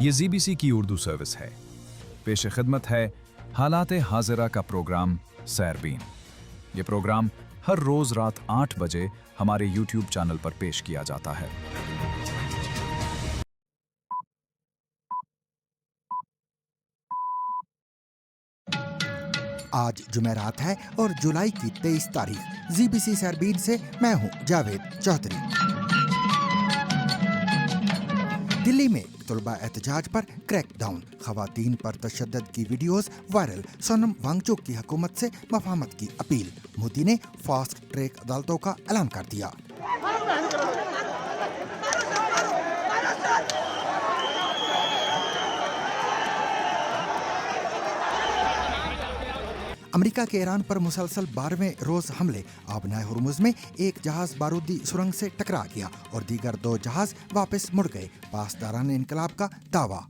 ये ZBC की Urdu service है। पेश खिदमत है हालात हाजिरा का प्रोग्राम सैरबीन। ये प्रोग्राम हर रोज रात 8 बजे हमारे YouTube चैनल पर पेश किया जाता है। आज जुमेरात है और जुलाई की 23 तारीख। ZBC सैरबीन से मैं हूं जावेद चौधरी। दिल्ली में तलबा एहतजाज पर क्रैकडाउन, खवातीन पर तशद्दुद की वीडियोस वायरल, सोनम वांगचुक की हुकूमत से मफाहमत की अपील, मोदी ने फास्ट ट्रैक अदालतों का ऐलान कर दिया। अमेरिका के ईरान पर मुसलसल 12वें रोज हमले, आबनाए हुर्मुज में एक जहाज बारूदी सुरंग से टकरा गया और दीगर 2 जहाज वापस मुड़ गए, पासदारान इनकलाब का दावा।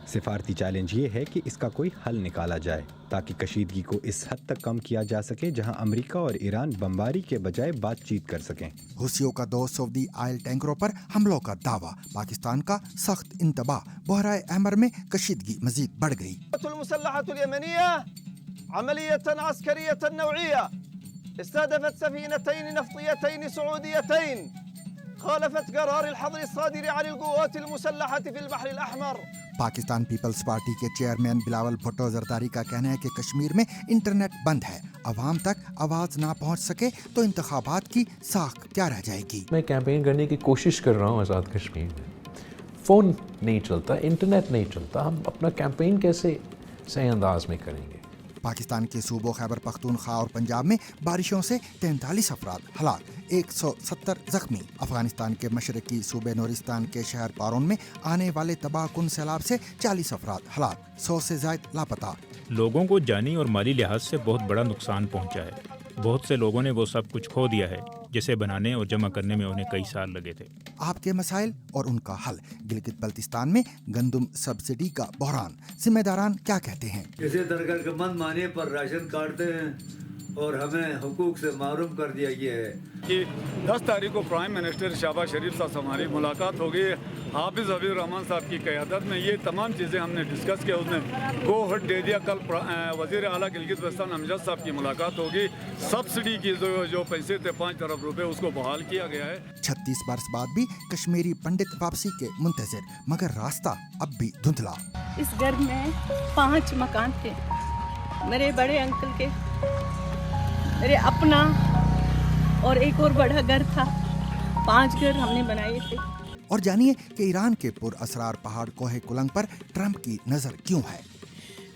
सिफारती चैलेंज ये है कि इसका कोई हल निकाला जाए ताकि कशीदगी को इस हद तक कम किया जा सके जहां अमेरिका और ईरान बमबारी के बजाय बातचीत कर सकें। हुसियों का 2 सऊदी ऑयल टैंकरों पर हमलों का दावा, पाकिस्तान का सख्त इंतबाह, बहराए अहमर में कशीदगी मजीद बढ़ गई। عملية عسكرية نوعية استهدفت سفينتين نفطيتين سعوديتين خالفت قرار الحظر الصادر عن القوات المسلحة في البحر الأحمر। पाकिस्तान पीपल्स पार्टी के चेयरमैन बिलावल भुट्टो जरदारी का कहना है कि कश्मीर में इंटरनेट बंद है, अवाम तक आवाज ना पहुंच सके तो इंतखाबात की साख क्या रह जाएगी। मैं कैंपेन करने की कोशिश कर रहा हूं आज़ाद कश्मीर में। फ़ोन नहीं चलता, इंटरनेट नहीं चलता, हम अपना कैंपेन कैसे सही अंदाज में करेंगे। पाकिस्तान के सूबों खैबर पख्तूनख्वा और पंजाब में बारिशों से 43 अफराद हलाक, 170 जख्मी। अफगानिस्तान के मशरकी सूबे नूरिस्तान के शहर पारोन में आने वाले तबाहकुन सैलाब से 40 अफराद हलाक, 100 से ज़ायद लापता। लोगों को जानी और माली लिहाज से बहुत बड़ा नुकसान पहुंचा है। बहुत से लोगों ने वो सब कुछ खो दिया है जिसे बनाने और जमा करने में उन्हें कई साल लगे थे। आपके मसाइल और उनका हल। गिलगित बल्तिस्तान में गंदुम सब्सिडी का बहरान, जिम्मेदारान क्या कहते हैं। किसी तरह के मन माने पर राशन काटते हैं और हमें हुकूक से महरूम कर दिया गया है कि 10 तारीख को प्राइम मिनिस्टर शहबाज शरीफ साहब से हमारी मुलाकात हो गई। हाफिज़ हबीब रहमान साहब की क़यादत में ये तमाम चीज़ें हमने डिस्कस किया, उसने गो हट दे दिया। कल वज़ीर आला गिलगित बल्तिस्तान अमजद साहब की मुलाकात होगी। सब्सिडी की जो पैसे थे 5 अरब रुपए उसको बहाल किया गया है। 36 बरस बाद भी कश्मीरी पंडित वापसी के मुंतज़िर, मगर रास्ता अब भी धुंधला। इस घर में 5 मकान थे, मेरे बड़े अंकल के, मेरे अपना और एक और बड़ा घर था। 5 घर हमने बनाए थे। और जानिए कि ईरान के पुरअसरार पहाड़ कोहे कुलंग पर ट्रंप की नजर क्यों है।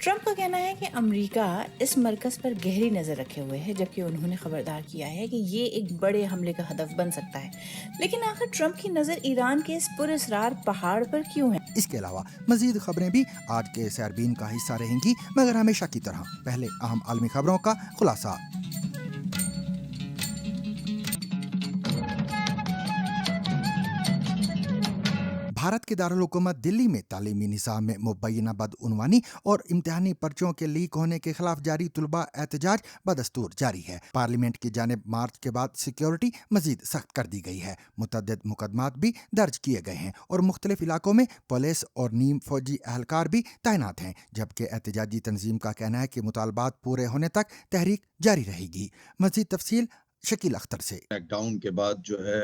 ट्रंप का कहना है कि अमेरिका इस मरकज पर गहरी नज़र रखे हुए है, जबकि उन्होंने खबरदार किया है कि ये एक बड़े हमले का हदफ बन सकता है। लेकिन आखिर ट्रंप की नज़र ईरान के इस पुरअसरार पहाड़ पर क्यों है? इसके अलावा मजीद खबरें भी आज के सैरबीन का हिस्सा रहेंगी, मगर हमेशा की तरह पहले अहम आलमी खबरों का खुलासा। भारत के दारुल हुकूमत दिल्ली में तालीमी निज़ाम में मुबैना बदउनवानी और इम्तिहानी पर्चों के लीक होने के खिलाफ जारी तुलबा एहतजाज बदस्तूर जारी है। पार्लियामेंट की जानिब मार्च के बाद सिक्योरिटी मजीद सख्त कर दी गई है। मुतअद्दिद मुकदमात भी दर्ज किए गए हैं और मुख्तलिफ इलाकों में पुलिस और नीम फौजी एहलकार भी तैनात हैं, जबकि एहतजाजी तंजीम का कहना है कि मुतालबात पूरे होने तक तहरीक जारी रहेगी। मजीद तफसील शकील अख्तर से। लॉकडाउन के बाद जो है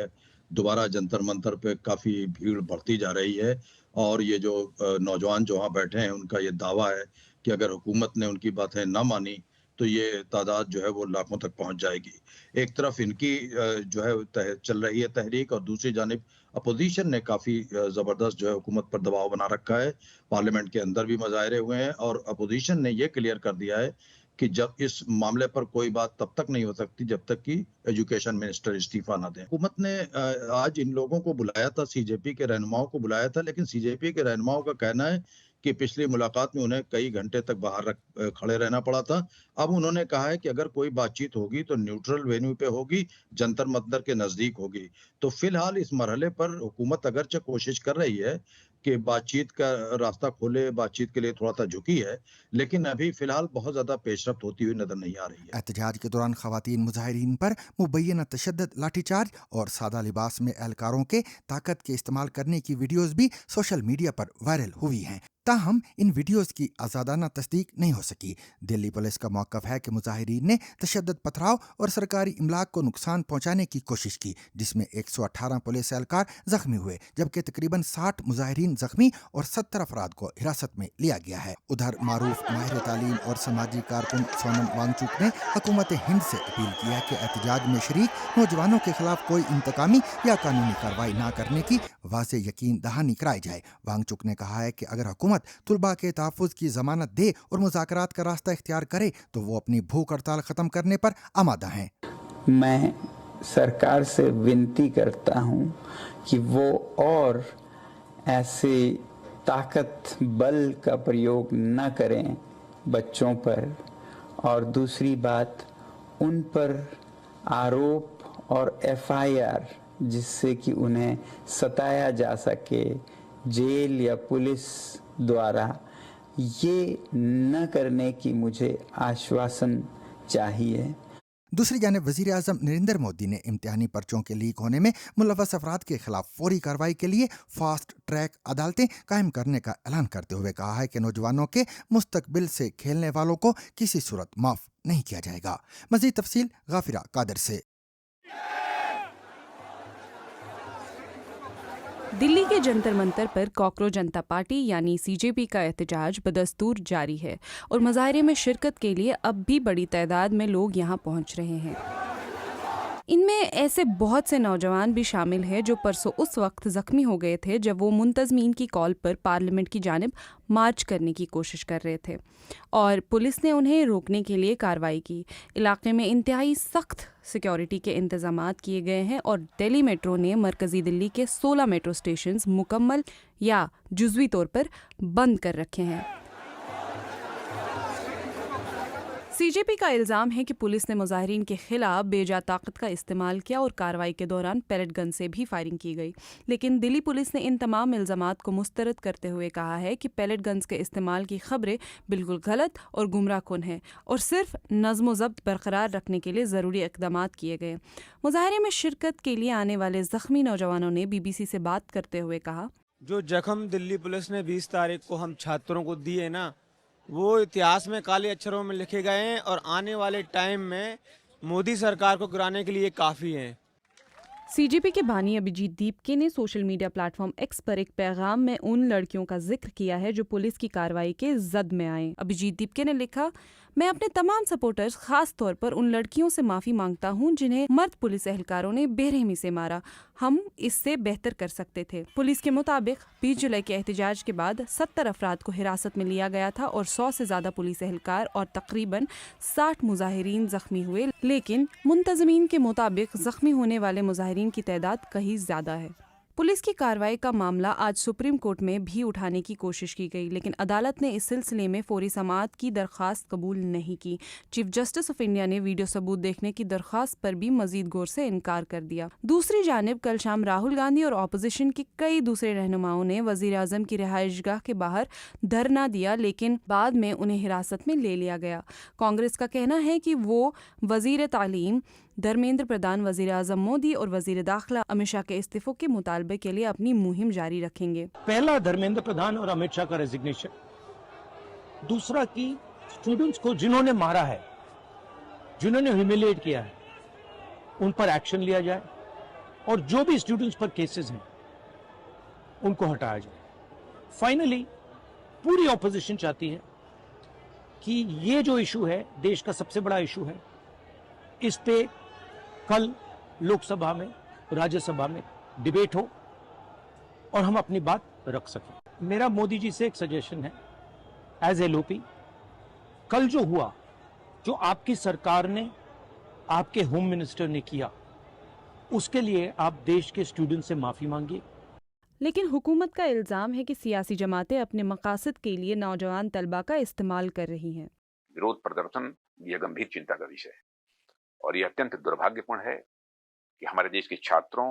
दोबारा जंतर मंतर पे काफ़ी भीड़ बढ़ती जा रही है और ये जो नौजवान जो वहाँ बैठे हैं उनका ये दावा है कि अगर हुकूमत ने उनकी बातें ना मानी तो ये तादाद जो है वो लाखों तक पहुंच जाएगी। एक तरफ इनकी जो है चल रही है तहरीक और दूसरी जानिब अपोजिशन ने काफ़ी ज़बरदस्त जो है हुकूमत पर दबाव बना रखा है। पार्लियामेंट के अंदर भी मुजाहरे हुए हैं और अपोजिशन ने ये क्लियर कर दिया है कि जब इस मामले पर कोई बात तब तक नहीं हो सकती जब तक कि एजुकेशन मिनिस्टर इस्तीफा ना दें। हुकूमत ने आज इन लोगों को बुलाया था, सीजेपी के रहनुमाओं को बुलाया था, लेकिन सीजेपी के रहनुमाओं का कहना है कि पिछली मुलाकात में उन्हें कई घंटे तक बाहर खड़े रहना पड़ा था। अब उन्होंने कहा है कि अगर कोई बातचीत होगी तो न्यूट्रल वेन्यू पे होगी, जंतर मंतर के नजदीक होगी। तो फिलहाल इस मरहले पर हुकूमत अगरचे कोशिश कर रही है कि बातचीत का रास्ता खोले, बातचीत के लिए थोड़ा सा झुकी है, लेकिन अभी फिलहाल बहुत ज्यादा पेशरफ्त होती हुई नजर नहीं आ रही है। एहतजाज के दौरान खवातीन मुजाहिरीन पर मुबैना तशद्दुद, लाठीचार्ज और सादा लिबास में एहलकारों के ताकत के इस्तेमाल करने की वीडियोस भी सोशल मीडिया पर वायरल हुई हैं। ताहम इन वीडियोस की आज़ादाना तस्दीक नहीं हो सकी। दिल्ली पुलिस का मौक़िफ़ है कि मुजाहिरीन ने तशद्दुद, पथराव और सरकारी इमलाक को नुकसान पहुंचाने की कोशिश की, जिसमें 118 पुलिस एहलकार जख्मी हुए, जबकि तकरीबन 60 मुजाहिरीन जख्मी और 70 अफराद को हिरासत में लिया गया है। उधर मारूफ माहिर तालीम और समाजी कारकुन सोनम वांगचुक ने हुकूमत हिंद से अपील की है कि एहतजाज में शरीक नौजवानों के खिलाफ कोई इंतकामी या कानूनी कार्रवाई न करने की वाज़ेह यकीन दहानी कराई जाए। वांगचुक ने कहा है कि अगर हुकूमत तुलबा के तहफ़्फ़ुज़ की ज़मानत दे और मुज़ाकरात का रास्ता इख्तियार करे तो वो अपनी भूख हड़ताल ख़त्म करने पर आमादा हैं। मैं सरकार से विनती करता हूँ कि वो और ऐसे ताकत बल का प्रयोग न करें बच्चों पर, और दूसरी बात उन पर आरोप और FIR जिससे कि उन्हें सताया जा सके जेल या पुलिस द्वारा, ये न करने की मुझे आश्वासन चाहिए। दूसरी जानिब वज़ीर आज़म नरेंद्र मोदी ने इम्तिहानी पर्चों के लीक होने में मुलव्वस अफराद के खिलाफ फौरी कार्रवाई के लिए फास्ट ट्रैक अदालतें कायम करने का ऐलान करते हुए कहा है कि नौजवानों के मुस्तकबिल से खेलने वालों को किसी सूरत माफ़ नहीं किया जाएगा। मज़ीद तफसील गाफिरा कादर से। दिल्ली के जंतर मंतर पर कॉकरोच जनता पार्टी यानी CJP का एहतजाज बदस्तूर जारी है और मुजाहरे में शिरकत के लिए अब भी बड़ी तादाद में लोग यहां पहुंच रहे हैं। इनमें ऐसे बहुत से नौजवान भी शामिल हैं जो परसों उस वक्त ज़ख्मी हो गए थे जब वो मुंतज़मीन की कॉल पर पार्लियामेंट की जानिब मार्च करने की कोशिश कर रहे थे और पुलिस ने उन्हें रोकने के लिए कार्रवाई की। इलाके में इंतहाई सख्त सिक्योरिटी के इंतजामात किए गए हैं और दिल्ली मेट्रो ने मरकज़ी दिल्ली के 16 मेट्रो स्टेशन मुकम्मल या जुज़वी तौर पर बंद कर रखे हैं। CJP का इल्ज़ाम है कि पुलिस ने मुजाहिरीन के खिलाफ बेजा ताकत का इस्तेमाल किया और कार्रवाई के दौरान पैलेट गन से भी फायरिंग की गई, लेकिन दिल्ली पुलिस ने इन तमाम इल्ज़ामात को मुस्तरद करते हुए कहा है कि पैलेट गन्स के इस्तेमाल की खबरें बिल्कुल गलत और गुमराहकुन हैं और सिर्फ नज़्म व ज़ब्त बरकरार रखने के लिए ज़रूरी इक़दामात किए गए। मुजाहरे में शिरकत के लिए आने वाले ज़ख्मी नौजवानों ने BBC से बात करते हुए कहा, जो जख्म दिल्ली पुलिस ने 20 तारीख को हम छात्रों को दिए ना, वो इतिहास में काले अक्षरों में लिखे गए हैं और आने वाले टाइम में मोदी सरकार को गिराने के लिए काफ़ी हैं। CJP के बानी अभिजीत दीपके ने सोशल मीडिया प्लेटफॉर्म X पर एक पैगाम में उन लड़कियों का जिक्र किया है जो पुलिस की कार्रवाई के जद में आए। अभिजीत दीपके ने लिखा, मैं अपने तमाम सपोर्टर्स खास तौर पर उन लड़कियों से माफ़ी मांगता हूं जिन्हें मर्द पुलिस एहलकारों ने बेरहमी से मारा। हम इससे बेहतर कर सकते थे। पुलिस के मुताबिक 20 जुलाई के एहतजाज के बाद 70 अफराद को हिरासत में लिया गया था और 100 से ज़्यादा पुलिस एहलकार और तकरीबन 60 मुजाहिरीन जख्मी हुए, लेकिन मुंतज़मीन के मुताबिक जख्मी होने वाले मुजाहिरीन की तादाद कहीं ज़्यादा है। पुलिस की कार्रवाई का मामला आज सुप्रीम कोर्ट में भी उठाने की कोशिश की गई, लेकिन अदालत ने इस सिलसिले में फौरी समाअत की दरख्वास्त कबूल नहीं की। चीफ जस्टिस ऑफ इंडिया ने वीडियो सबूत देखने की दरख्वास्त पर भी मजीद गौर से इनकार कर दिया। दूसरी जानिब कल शाम राहुल गांधी और अपोजिशन के कई दूसरे रहनुमाओं ने वजीर आजम की रिहाइशगाह के बाहर धरना दिया, लेकिन बाद में उन्हें हिरासत में ले लिया गया। कांग्रेस का कहना है कि वो वजीर तालीम धर्मेंद्र प्रधान, वजीर आजम मोदी और वजीर दाखिला अमित शाह के इस्तीफों के मुतालबे के लिए अपनी मुहिम जारी रखेंगे। पहला धर्मेंद्र प्रधान और अमित शाह का रेजिग्नेशन, दूसरा कि स्टूडेंट्स को जिन्होंने मारा है, जिन्होंने ह्यूमिलिएट किया है, उन पर एक्शन लिया जाए और जो भी स्टूडेंट्स पर केसेस हैं उनको हटाया जाए। फाइनली पूरी ऑपोजिशन चाहती है कि ये जो इशू है देश का सबसे बड़ा इशू है, इस पे कल लोकसभा में, राज्यसभा में डिबेट हो और हम अपनी बात रख सकें। मेरा मोदी जी से एक सजेशन है, एज LOP, कल जो हुआ, जो आपकी सरकार ने, आपके होम मिनिस्टर ने किया, उसके लिए आप देश के स्टूडेंट से माफी मांगिए। लेकिन हुकूमत का इल्ज़ाम है कि सियासी जमातें अपने मकासद के लिए नौजवान तलबा का इस्तेमाल कर रही हैं। विरोध प्रदर्शन यह गंभीर चिंता का विषय है और यह अत्यंत दुर्भाग्यपूर्ण है कि हमारे देश के छात्रों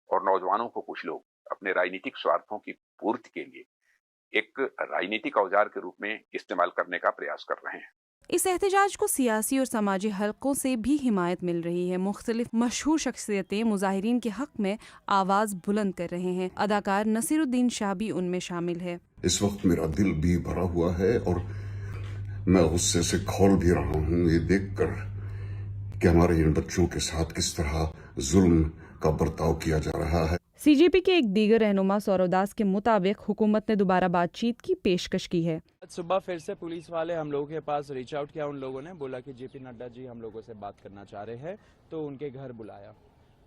और नौजवानों को कुछ लोग अपने राजनीतिक स्वार्थों की पूर्ति के लिए एक राजनीतिक औजार के रूप में इस्तेमाल करने का प्रयास कर रहे हैं। इस एहतजाज को सियासी और समाजी हलकों से भी हिमायत मिल रही है। मुख्तलिफ मशहूर शख्सियतें मुजाहिरीन के हक में आवाज़ बुलंद कर रहे हैं। अदाकार नसीरुद्दीन शाह भी उनमें शामिल है। इस वक्त मेरा दिल भी भरा हुआ है और मैं गुस्से से खौल भी रहा हूँ ये देखकर कि हमारे इन बच्चों के साथ किस तरह जुल्म का बर्ताव किया जा रहा है। सीजेपी के एक दीगर रहनुमा सौरव दास के मुताबिक हुकूमत ने दोबारा बातचीत की पेशकश की है। सुबह फिर से पुलिस वाले हम लोगों के पास रीच आउट किया, उन लोगों ने बोला कि जेपी नड्डा जी हम लोगों से बात करना चाह रहे हैं, तो उनके घर बुलाया।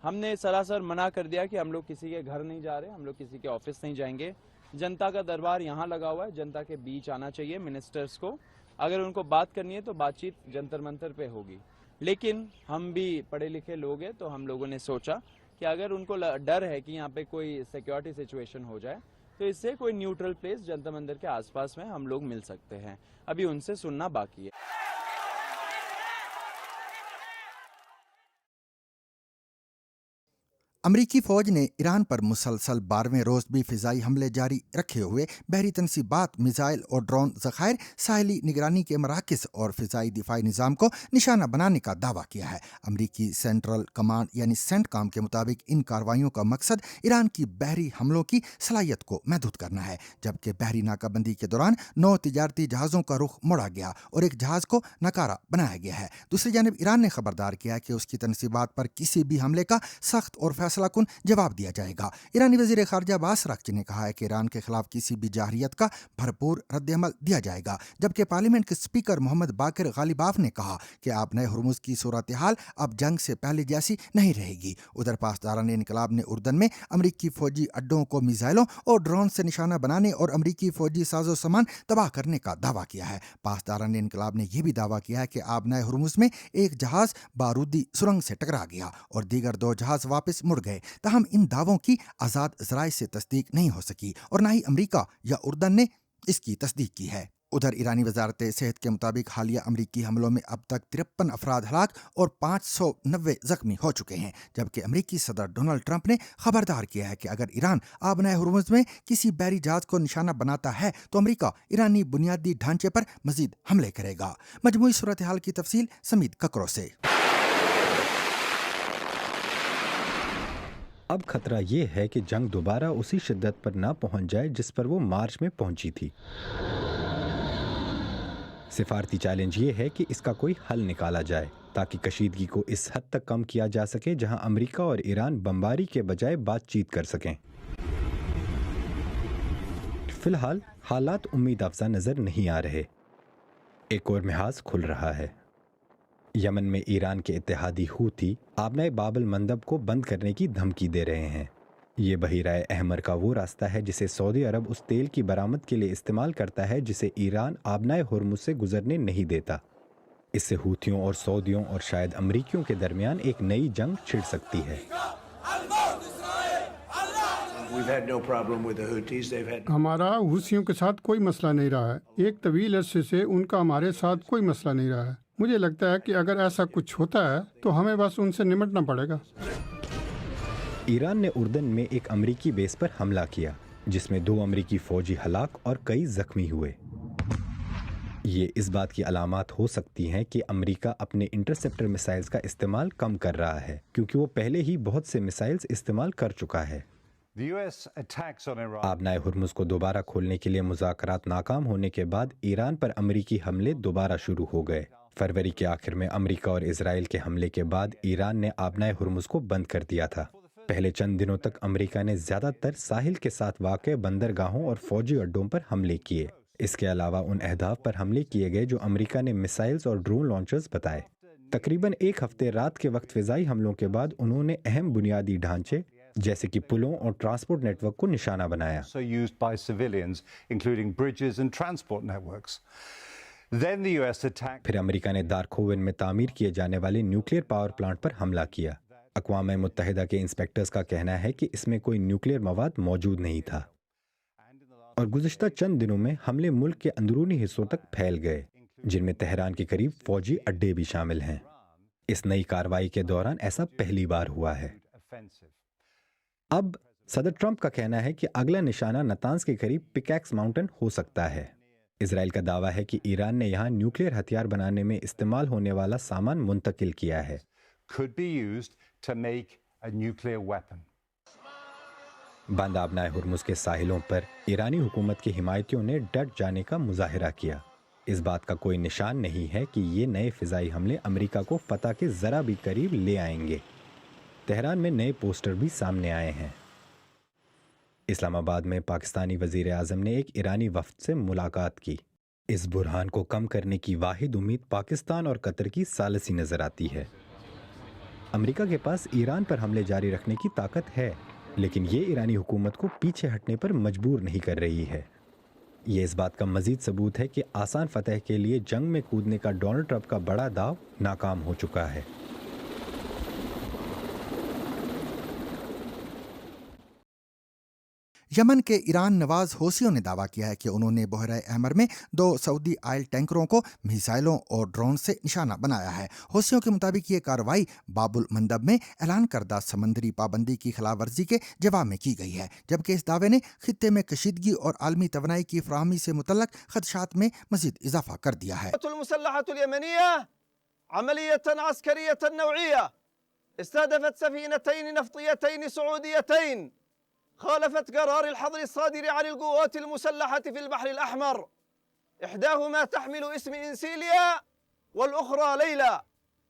हमने सरासर मना कर दिया कि हम लोग किसी के घर नहीं जा रहे, हम लोग किसी के ऑफिस नहीं जाएंगे। जनता का दरबार यहाँ लगा हुआ है, जनता के बीच आना चाहिए मिनिस्टर्स को। अगर उनको बात करनी है तो बातचीत जंतर मंतर पे होगी। लेकिन हम भी पढ़े लिखे लोग हैं, तो हम लोगों ने सोचा कि अगर उनको डर है कि यहाँ पे कोई सिक्योरिटी सिचुएशन हो जाए, तो इससे कोई न्यूट्रल प्लेस जंतर मंदिर के आसपास में हम लोग मिल सकते हैं। अभी उनसे सुनना बाकी है। अमरीकी फौज ने ईरान पर मुसलसल 12वें रोज भी फिजाई हमले जारी रखे हुए बहरी तनसीबात, मिसाइल और ड्रोन ज़खायर, साहली निगरानी के मराकज़ और फिजाई दिफाई निज़ाम को निशाना बनाने का दावा किया है। अमरीकी सेंट्रल कमांड यानी सेंटकॉम के मुताबिक इन कार्रवाइयों का मकसद ईरान की बहरी हमलों की सलाहियत को महदूद करना है। जबकि बहरी नाकाबंदी के दौरान 9 तिजारती जहाज़ों का रुख मोड़ा गया और एक जहाज़ को नकारा बनाया गया है। दूसरी जानब ईरान ने खबरदार किया है कि उसकी तनसीबात पर किसी भी हमले का सख्त और फैसलाकुन जवाब दिया जाएगा। ईरानी वज़ीर ख़ारिजा अब्बास अराग़ची ने कहा है कि ईरान के खिलाफ किसी भी जाहिरियत का भरपूर रद्द-ए-अमल दिया जाएगा। जबकि पार्लियामेंट के स्पीकर मोहम्मद बाकिर गालिबाफ ने कहा कि अब नए हुर्मुज़ की सूरत हाल अब जंग से पहले जैसी नहीं रहेगी। उधर पासदारान इनकलाब ने उर्दन में अमरीकी फौजी अड्डों को मिसाइलों और ड्रोन से निशाना बनाने और अमरीकी फौजी साजो सामान तबाह करने का दावा किया है। पासदारान इनकलाब ने यह भी दावा किया है कि अब नए हुर्मुज़ में एक जहाज़ बारूदी सुरंग से टकरा गया और दीगर 2 जहाज़ वापस मुड़ गए। ताहम इन दावों की आज़ाद ज़राए से तस्दीक नहीं हो सकी और न ही अमरीका या उर्दन ने इसकी तस्दीक की है। उधर ईरानी वजारत सेहत के मुताबिक हालिया अमरीकी हमलों में अब तक 53 अफराद हलाक और 590 जख्मी हो चुके हैं। जबकि अमरीकी सदर डोनाल्ड ट्रंप ने खबरदार किया है कि अगर ईरान आबनाए हुर्मुज़ में किसी बहरी जहाज को निशाना बनाता है तो अमरीका ईरानी बुनियादी ढांचे पर मजीद हमले करेगा। मजमूई सूरत हाल की तफसील समीद ककरो से। अब खतरा ये है कि जंग दोबारा उसी शिद्दत पर ना पहुंच जाए जिस पर वो मार्च में पहुंची थी। सिफारती चैलेंज ये है कि इसका कोई हल निकाला जाए ताकि कशीदगी को इस हद तक कम किया जा सके जहां अमेरिका और ईरान बमबारी के बजाय बातचीत कर सकें। फिलहाल हालात उम्मीद अफजा नजर नहीं आ रहे। एक और मिहाज खुल रहा है। यमन में ईरान के इत्तेहादी हूथी आबनाए बाबल मंदब को बंद करने की धमकी दे रहे हैं। ये बहीराए अहमर का वो रास्ता है जिसे सऊदी अरब उस तेल की बरामद के लिए इस्तेमाल करता है जिसे ईरान आबनाए हुर्मुज़ से गुजरने नहीं देता। इससे हूथियों और सऊदियों और शायद अमरीकियों के दरमियान एक नई जंग छिड़ सकती है। हमारा हूथियों के साथ कोई मसला नहीं रहा है। एक तवील अरसे से उनका हमारे साथ कोई मसला नहीं रहा है। मुझे लगता है कि अगर ऐसा कुछ होता है तो हमें बस उनसे निपटना पड़ेगा। ईरान ने उर्दन में एक अमरीकी बेस पर हमला किया जिसमें 2 अमरीकी फौजी हलाक और कई जख्मी हुए। ये इस बात की अलामात हो सकती हैं कि अमेरिका अपने इंटरसेप्टर मिसाइल्स का इस्तेमाल कम कर रहा है क्योंकि वो पहले ही बहुत से मिसाइल्स इस्तेमाल कर चुका है। आबनाए हुर्मुज़ को दोबारा खोलने के लिए मुज़ाकरात नाकाम होने के बाद ईरान पर अमरीकी हमले दोबारा शुरू हो गए। फरवरी के आखिर में अमेरिका और इजराइल के हमले के बाद ईरान ने आबनाए हुर्मुज़ को बंद कर दिया था। पहले चंद दिनों तक अमेरिका ने ज़्यादातर साहिल के साथ वाक़े बंदरगाहों और फौजी अड्डों पर हमले किए। इसके अलावा उन अहदाफ पर हमले किए गए जो अमेरिका ने मिसाइल्स और ड्रोन लॉन्चर्स बताए। तकरीबन एक हफ्ते रात के वक्त फ़िज़ाई हमलों के बाद उन्होंने अहम बुनियादी ढांचे जैसे कि पुलों और ट्रांसपोर्ट नेटवर्क को निशाना बनाया। फिर अमेरिका ने दारखोवन में तामीर किए जाने वाले न्यूक्लियर पावर प्लांट पर हमला किया। اقوام متحدہ کے انسپیکٹرز کا کہنا ہے کہ اس میں کوئی نیوکلیئر مواد موجود نہیں تھا اور گزشتہ چند دنوں میں حملے ملک کے اندرونی حصوں تک پھیل گئے، جن میں تہران کے قریب فوجی اڈے بھی شامل ہیں۔ اس نئی کارروائی کے دوران ایسا پہلی بار ہوا ہے۔ اب صدر ٹرمپ کا کہنا ہے کہ اگلا نشانہ نتانز کے قریب پکیکس ماؤنٹن ہو سکتا ہے۔ اسرائیل کا دعویٰ ہے کہ ایران نے یہاں نیوکلیئر ہتھیار بنانے میں استعمال ہونے والا سامان منتقل کیا ہے۔ بند آبنائے ہرمز کے ساحلوں پر ایرانی حکومت کی حمایتیوں نے ڈٹ جانے کا مظاہرہ کیا۔ اس بات کا کوئی نشان نہیں ہے کہ یہ نئے فضائی حملے امریکہ کو فتح کے ذرا بھی قریب لے آئیں گے۔ تہران میں نئے پوسٹر بھی سامنے آئے ہیں۔ اسلام آباد میں پاکستانی وزیر اعظم نے ایک ایرانی وفد سے ملاقات کی۔ اس بحران کو کم کرنے کی واحد امید پاکستان اور قطر کی ثالثی نظر آتی ہے۔ امریکہ کے پاس ایران پر حملے جاری رکھنے کی طاقت ہے، لیکن یہ ایرانی حکومت کو پیچھے ہٹنے پر مجبور نہیں کر رہی ہے۔ یہ اس بات کا مزید ثبوت ہے کہ آسان فتح کے لیے جنگ میں کودنے کا ڈونلڈ ٹرمپ کا بڑا داؤ ناکام ہو چکا ہے۔ یمن کے ایران نواز حوثیوں نے دعویٰ کیا ہے کہ انہوں نے بحیرہ احمر میں 2 سعودی آئل ٹینکروں کو میزائلوں اور ڈرون سے نشانہ بنایا ہے۔ حوثیوں کے مطابق یہ کارروائی باب المندب میں اعلان کردہ سمندری پابندی کی خلاف ورزی کے جواب میں کی گئی ہے، جبکہ اس دعوے نے خطے میں کشیدگی اور عالمی توانائی کی فراہمی سے متعلق خدشات میں مزید اضافہ کر دیا ہے۔ المسلحة اليمنية عملية عسكرية نوعية استهدفت سفينتين نفطيتين سعوديتين خالفت قرار الحظر الصادر عن القوات المسلحة في البحر الأحمر، إحداهما تحمل اسم إنسيليا والأخرى ليلى،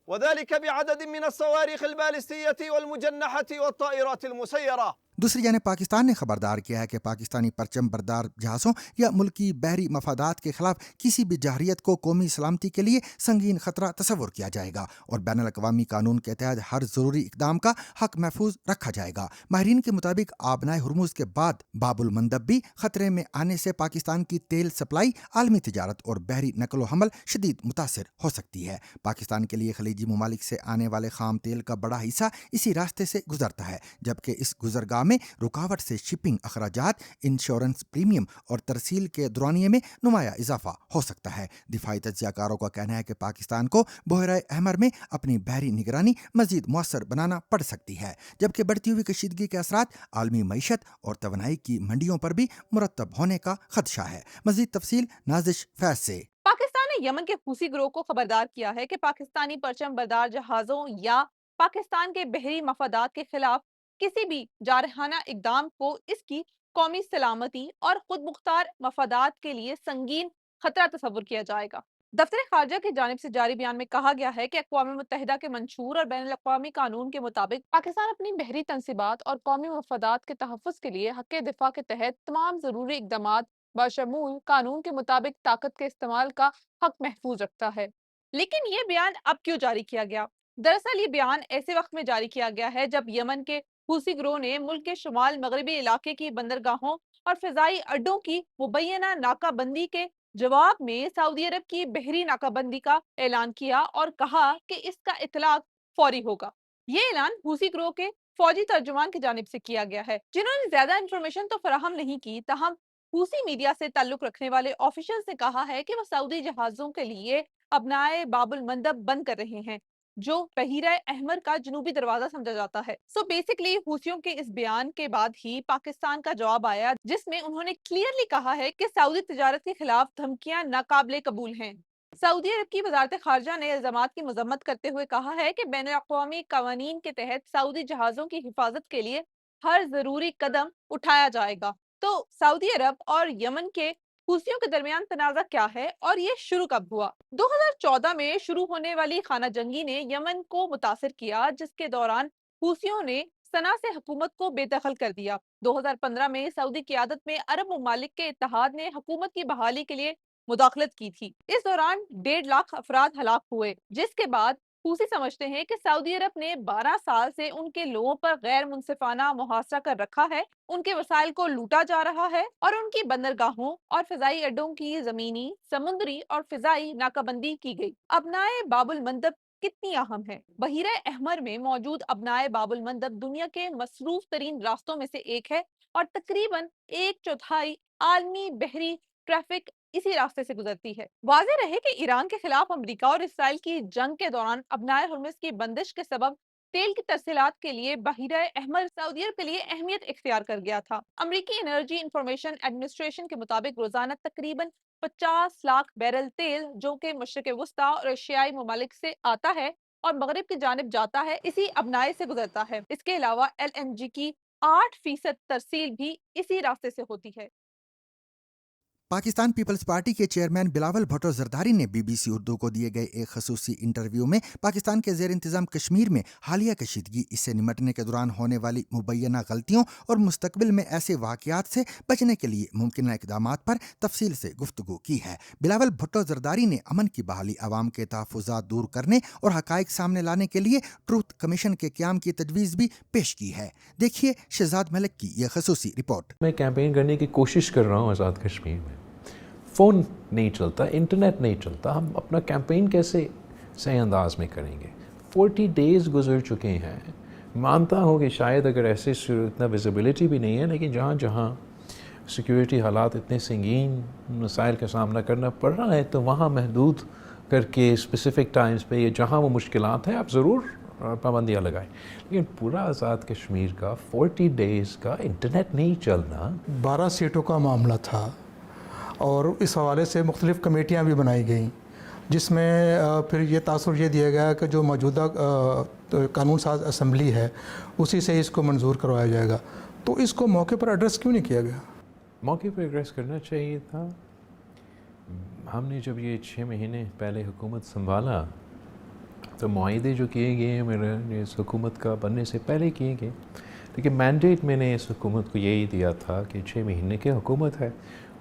وذلك بعدد من الصواريخ البالستية والمجنحة والطائرات المسيرة۔ دوسری جانب پاکستان نے خبردار کیا ہے کہ پاکستانی پرچم بردار جہازوں یا ملکی بحری مفادات کے خلاف کسی بھی جارحیت کو قومی سلامتی کے لیے سنگین خطرہ تصور کیا جائے گا اور بین الاقوامی قانون کے تحت ہر ضروری اقدام کا حق محفوظ رکھا جائے گا۔ ماہرین کے مطابق آبنائے ہرمز کے بعد باب المندب بھی خطرے میں آنے سے پاکستان کی تیل سپلائی، عالمی تجارت اور بحری نقل و حمل شدید متاثر ہو سکتی ہے۔ پاکستان کے لیے خلیجی ممالک سے آنے والے خام تیل کا بڑا حصہ اسی راستے سے گزرتا ہے، جبکہ اس گزرگاہ میں رکاوٹ سے شپنگ اخراجات، انشورنس پریمیم اور ترسیل کے دورانیے میں نمایاں اضافہ ہو سکتا ہے۔ دفاعی تجزیہ کاروں کا کہنا ہے کہ پاکستان کو بحیرہ احمر میں اپنی بحری نگرانی مزید مؤثر بنانا پڑ سکتی ہے، جبکہ بڑھتی ہوئی کشیدگی کے اثرات عالمی معیشت اور توانائی کی منڈیوں پر بھی مرتب ہونے کا خدشہ ہے۔ مزید تفصیل نازش فیض سے۔ پاکستان نے یمن کے حوثی گروہ کو خبردار کیا ہے کہ پاکستانی پرچم بردار جہازوں یا پاکستان کے بحری مفادات کے خلاف کسی بھی جارحانہ اقدام کو اس کی قومی سلامتی اور خود مختار مفادات کے لیے سنگین خطرہ تصور کیا جائے گا۔ دفتر خارجہ کی جانب سے جاری بیان میں کہا گیا ہے کہ اقوام متحدہ کے منشور اور بین الاقوامی قانون کے مطابق پاکستان اپنی بحری تنصیبات اور قومی مفادات کے تحفظ کے لیے حق دفاع کے تحت تمام ضروری اقدامات بشمول قانون کے مطابق طاقت کے استعمال کا حق محفوظ رکھتا ہے۔ لیکن یہ بیان اب کیوں جاری کیا گیا؟ دراصل یہ بیان ایسے وقت میں جاری کیا گیا ہے جب یمن کے حوثی گروہ نے ملک کے شمال مغربی علاقے کی بندرگاہوں اور فضائی اڈوں کی مبینہ ناکہ بندی کے جواب میں سعودی عرب کی بحری ناکہ بندی کا اعلان کیا اور کہا کہ اس کا اطلاق فوری ہوگا۔ یہ اعلان حوثی گروہ کے فوجی ترجمان کی جانب سے کیا گیا ہے، جنہوں نے زیادہ انفارمیشن تو فراہم نہیں کی، تاہم حوثی میڈیا سے تعلق رکھنے والے آفیشلز نے کہا ہے کہ وہ سعودی جہازوں کے لیے ابنائے باب المندب بند کر رہے ہیں، جو بحیرہ احمر کا جنوبی دروازہ سمجھا جاتا ہے۔ سو بیسکلی حوثیوں کے اس بیان کے بعد ہی پاکستان کا جواب آیا، جس میں انہوں نے کلیئرلی کہا ہے کہ سعودی تجارت کے خلاف دھمکیاں ناقابل قبول ہیں۔ سعودی عرب کی وزارت خارجہ نے الزامات کی مذمت کرتے ہوئے کہا ہے کہ بین الاقوامی قوانین کے تحت سعودی جہازوں کی حفاظت کے لیے ہر ضروری قدم اٹھایا جائے گا۔ تو سعودی عرب اور یمن کے حوثیوں کے درمیان تنازع کیا ہے اور یہ شروع کب ہوا؟ 2014 میں شروع ہونے والی خانہ جنگی نے یمن کو متاثر کیا، جس کے دوران حوثیوں نے صنعاء سے حکومت کو بے دخل کر دیا۔ 2015 میں سعودی قیادت میں عرب ممالک کے اتحاد نے حکومت کی بحالی کے لیے مداخلت کی تھی۔ اس دوران 1.5 لاکھ افراد ہلاک ہوئے، جس کے بعد حوثی سمجھتے ہیں کہ سعودی عرب نے 12 سال سے ان کے لوگوں پر غیر منصفانہ محاصرہ کر رکھا ہے، ان کے وسائل کو لوٹا جا رہا ہے اور ان کی بندرگاہوں اور فضائی اڈوں کی زمینی، سمندری اور فضائی ناکہ بندی کی گئی۔ ابنائے باب المندب کتنی اہم ہے۔ بحیرہ احمر میں موجود ابنائے باب المندب دنیا کے مصروف ترین راستوں میں سے ایک ہے اور تقریباً 1/4 عالمی بحری ٹریفک اسی راستے سے گزرتی ہے۔ واضح رہے کہ ایران کے خلاف امریکہ اور اسرائیل کی جنگ کے دوران ابنائے ہرمز کی بندش کے سبب تیل کی ترسیلات کے لیے بحیرہ احمر سعودی عرب کے لیے اہمیت اختیار کر گیا تھا۔ امریکی انرجی انفارمیشن ایڈمنسٹریشن کے مطابق روزانہ تقریباً 50 لاکھ بیرل تیل جو کہ مشرق وسطیٰ اور ایشیائی ممالک سے آتا ہے اور مغرب کی جانب جاتا ہے اسی ابنائے سے گزرتا ہے۔ اس کے علاوہ LNG کی 8% ترسیل بھی اسی راستے سے ہوتی ہے۔ پاکستان پیپلز پارٹی کے چیئرمین بلاول بھٹو زرداری نے BBC اردو کو دیے گئے ایک خصوصی انٹرویو میں پاکستان کے زیر انتظام کشمیر میں حالیہ کشیدگی، اس سے نمٹنے کے دوران ہونے والی مبینہ غلطیوں اور مستقبل میں ایسے واقعات سے بچنے کے لیے ممکنہ اقدامات پر تفصیل سے گفتگو کی ہے۔ بلاول بھٹو زرداری نے امن کی بحالی، عوام کے تحفظات دور کرنے اور حقائق سامنے لانے کے لیے ٹروتھ کمیشن کے قیام کی تجویز بھی پیش کی ہے۔ دیکھیے شہزاد ملک کی یہ خصوصی رپورٹ۔ میں کیمپین کرنے کی کوشش کر رہا ہوں آزاد کشمیر میں، فون نہیں چلتا، انٹرنیٹ نہیں چلتا، ہم اپنا کیمپین کیسے صحیح انداز میں کریں گے؟ 40 ڈیز گزر چکے ہیں، مانتا ہوں کہ شاید اگر ایسے اتنا ویزیبلٹی بھی نہیں ہے، لیکن جہاں جہاں سیکیورٹی حالات اتنے سنگین مسائل کا سامنا کرنا پڑ رہا ہے تو وہاں محدود کر کے اسپیسیفک ٹائمز پہ یا جہاں وہ مشکلات ہیں آپ ضرور پابندیاں لگائیں، لیکن پورا آزاد کشمیر کا 40 ڈیز کا انٹرنیٹ نہیں چلنا۔ 12 سیٹوں کا معاملہ تھا اور اس حوالے سے مختلف کمیٹیاں بھی بنائی گئیں، جس میں پھر یہ تاثر یہ دیا گیا کہ جو موجودہ قانون ساز اسمبلی ہے اسی سے اس کو منظور کروایا جائے گا، تو اس کو موقع پر ایڈریس کیوں نہیں کیا گیا؟ موقع پر ایڈریس کرنا چاہیے تھا۔ ہم نے جب یہ 6 مہینے پہلے حکومت سنبھالا تو معاہدے جو کیے گئے ہیں میرے اس حکومت کا بننے سے پہلے کیے گئے، لیکن مینڈیٹ میں نے اس حکومت کو یہی دیا تھا کہ 6 مہینے کی حکومت ہے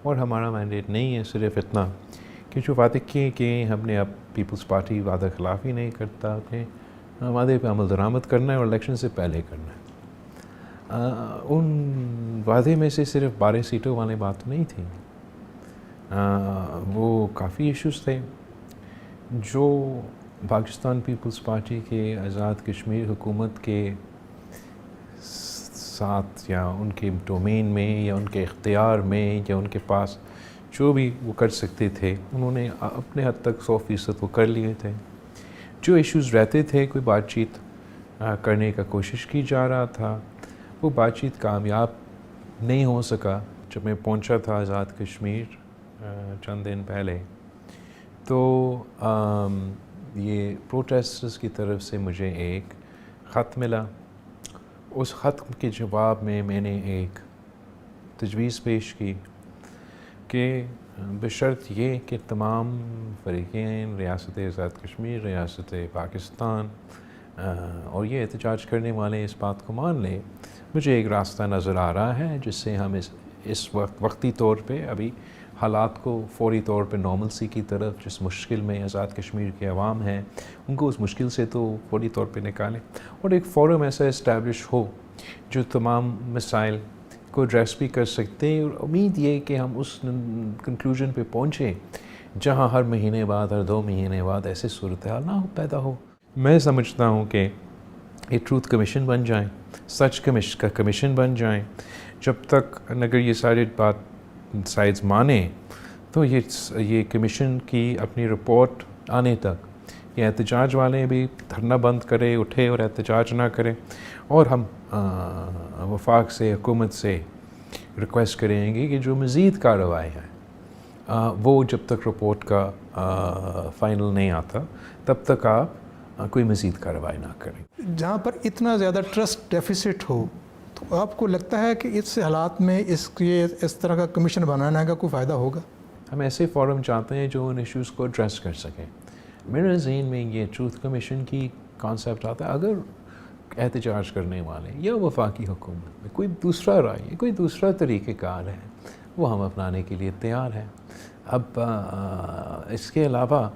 اور ہمارا مینڈیٹ نہیں ہے صرف اتنا کہ جو وعدے کیے کہ ہم نے اب پیپلز پارٹی وعدہ خلافی نہیں کرتا، اپنے وعدے پہ عمل درآمد کرنا ہے اور الیکشن سے پہلے کرنا ہے۔ ان وعدے میں سے صرف 12 سیٹوں والی بات نہیں تھی، وہ کافی ایشوز تھے جو پاکستان پیپلز پارٹی کے آزاد کشمیر حکومت کے ساتھ یا ان کے ڈومین میں یا ان کے اختیار میں یا ان کے پاس جو بھی وہ کر سکتے تھے انہوں نے اپنے حد تک 100% وہ کر لیے تھے۔ جو ایشوز رہتے تھے کوئی بات چیت کرنے کا کوشش کی جا رہا تھا، وہ بات چیت کامیاب نہیں ہو سکا۔ جب میں پہنچا تھا آزاد کشمیر چند دن پہلے تو یہ پروٹیسٹرز کی طرف سے مجھے ایک خط ملا، اس خط کے جواب میں میں نے ایک تجویز پیش کی کہ بشرط یہ کہ تمام فریقین، ریاست آزاد کشمیر، ریاست پاکستان اور یہ احتجاج کرنے والے اس بات کو مان لیں، مجھے ایک راستہ نظر آ رہا ہے جس سے ہم اس وقت وقتی طور پہ ابھی حالات کو فوری طور پہ نارملسی کی طرف، جس مشکل میں آزاد کشمیر کے عوام ہیں ان کو اس مشکل سے تو فوری طور پہ نکالیں اور ایک فورم ایسا اسٹیبلش ہو جو تمام مسائل کو ایڈریس بھی کر سکتے ہیں، اور امید یہ کہ ہم اس کنکلوژن پہ پہنچیں جہاں ہر مہینے بعد، ہر 2 مہینے بعد ایسے صورتحال نہ پیدا ہو۔ میں سمجھتا ہوں کہ یہ ٹروتھ کمیشن بن جائیں، سچ کا کمیشن بن جائیں، جب تک اگر یہ ساری بات سائڈز مانیں تو یہ کمیشن کی اپنی رپورٹ آنے تک یہ احتجاج والے بھی دھرنا بند کرے، اٹھے اور احتجاج نہ کریں، اور ہم وفاق سے، حکومت سے ریکویسٹ کریں گے کہ جو مزید کارروائی ہے وہ جب تک رپورٹ کا فائنل نہیں آتا تب تک آپ کوئی مزید کارروائی نہ کریں۔ جہاں پر اتنا زیادہ ٹرسٹ ڈیفیسٹ ہو تو آپ کو لگتا ہے کہ اس حالات میں اس طرح کا کمیشن بنانے کا کوئی فائدہ ہوگا؟ ہم ایسے فورم چاہتے ہیں جو ان ایشوز کو ایڈریس کر سکیں۔ میرے ذہن میں یہ ٹروتھ کمیشن کی کانسیپٹ آتا ہے، اگر احتجاج کرنے والے یا وفاقی حکومت میں کوئی دوسرا رائے، کوئی دوسرا طریقہ کار ہے، وہ ہم اپنانے کے لیے تیار ہیں۔ اب اس کے علاوہ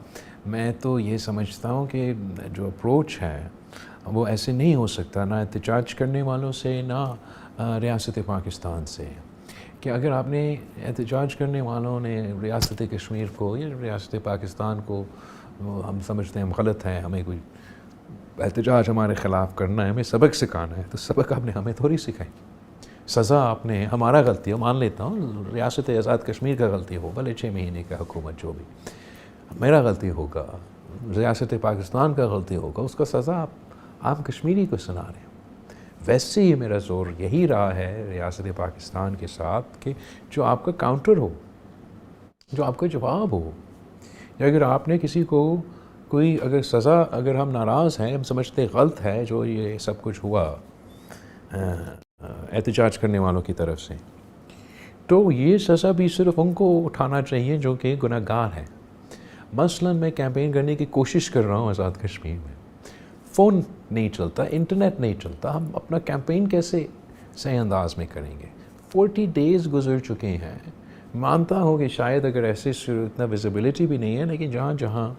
میں تو یہ سمجھتا ہوں کہ جو اپروچ ہے وہ ایسے نہیں ہو سکتا، نہ احتجاج کرنے والوں سے، نہ ریاست پاکستان سے، کہ اگر آپ نے احتجاج کرنے والوں نے ریاست کشمیر کو یا ریاست پاکستان کو ہم سمجھتے ہیں ہم غلط ہیں, ہمیں کوئی احتجاج ہمارے خلاف کرنا ہے, ہمیں سبق سکھانا ہے, تو سبق آپ نے ہمیں تھوڑی سکھائی. سزا آپ نے, ہمارا غلطی ہے, مان لیتا ہوں ریاست آزاد کشمیر کا غلطی ہو, بھلے 6 مہینے کا حکومت جو بھی, میرا غلطی ہوگا, ریاست پاکستان کا غلطی ہوگا, اس کا سزا آپ کشمیری کو سنا رہے ہیں. ویسے ہی میرا زور یہی رہا ہے ریاست پاکستان کے ساتھ کہ جو آپ کا کاؤنٹر ہو, جو آپ کا جواب ہو, یا اگر آپ نے کسی کو کوئی اگر سزا, اگر ہم ناراض ہیں, ہم سمجھتے غلط ہے جو یہ سب کچھ ہوا احتجاج کرنے والوں کی طرف سے, تو یہ سزا بھی صرف ان کو اٹھانا چاہیے جو کہ گناہ گار ہیں. مثلا میں کیمپین کرنے کی کوشش کر رہا ہوں آزاد کشمیر میں, فون نہیں چلتا, انٹرنیٹ نہیں چلتا, ہم اپنا کیمپین کیسے صحیح انداز میں کریں گے؟ 40 days گزر چکے ہیں. مانتا ہوں کہ شاید اگر ایسے اتنا ویزیبلٹی بھی نہیں ہے, لیکن جہاں جہاں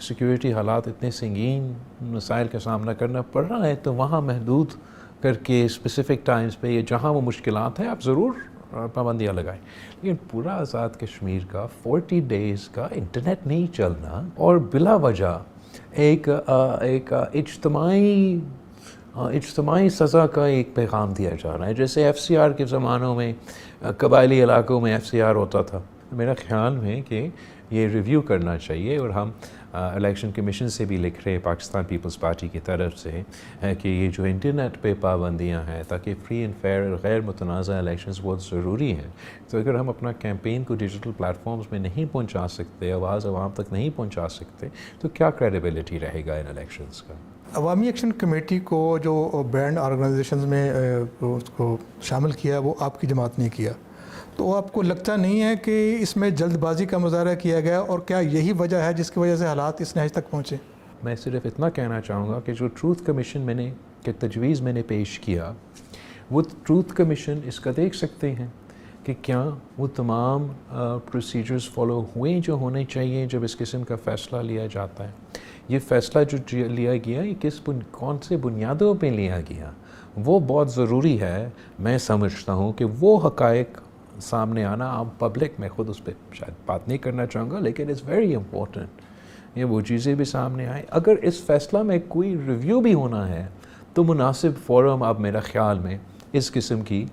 سیکیورٹی حالات اتنے سنگین مسائل کا سامنا کرنا پڑ رہا ہے, تو وہاں محدود کر کے اسپیسیفک ٹائمز پہ, یا جہاں وہ مشکلات ہیں, آپ ضرور پابندیاں لگائیں. لیکن پورا آزاد کشمیر کا 40 days کا انٹرنیٹ نہیں چلنا, اور بلا وجہ ایک اجتماعی سزا کا ایک پیغام دیا جا رہا ہے. جیسے FCR کے زمانوں میں قبائلی علاقوں میں FCR ہوتا تھا. میرا خیال ہے کہ یہ ریویو کرنا چاہیے, اور ہم الیکشن کمیشن سے بھی لکھ رہے ہیں پاکستان پیپلز پارٹی کی طرف سے کہ یہ جو انٹرنیٹ پہ پابندیاں ہیں, تاکہ فری اینڈ فیئر اور غیر متنازع الیکشنز بہت ضروری ہیں. تو اگر ہم اپنا کیمپین کو ڈیجیٹل پلیٹ فارمز میں نہیں پہنچا سکتے, آواز عوام تک نہیں پہنچا سکتے, تو کیا کریڈیبلٹی رہے گا ان الیکشنز کا؟ عوامی ایکشن کمیٹی کو جو بینڈ آرگنائزیشنز میں اس کو شامل کیا, وہ آپ کی جماعت نے کیا, تو آپ کو لگتا نہیں ہے کہ اس میں جلد بازی کا مظاہرہ کیا گیا, اور کیا یہی وجہ ہے جس کی وجہ سے حالات اس نہج تک پہنچے؟ میں صرف اتنا کہنا چاہوں گا کہ جو ٹروتھ کمیشن کہ تجویز میں نے پیش کیا, وہ ٹروتھ کمیشن اس کا دیکھ سکتے ہیں کہ کیا وہ تمام پروسیجرز فالو ہوئے جو ہونے چاہیے جب اس قسم کا فیصلہ لیا جاتا ہے. یہ فیصلہ جو لیا گیا, یہ کون سے بنیادوں پہ لیا گیا, وہ بہت ضروری ہے. میں سمجھتا ہوں کہ وہ حقائق سامنے آنا, عام پبلک میں خود اس پہ شاید بات نہیں کرنا چاہوں گا, لیکن اٹس ویری امپورٹنٹ یہ وہ چیزیں بھی سامنے آئیں. اگر اس فیصلہ میں کوئی ریویو بھی ہونا ہے, تو مناسب فورم اب میرا خیال میں اس قسم کی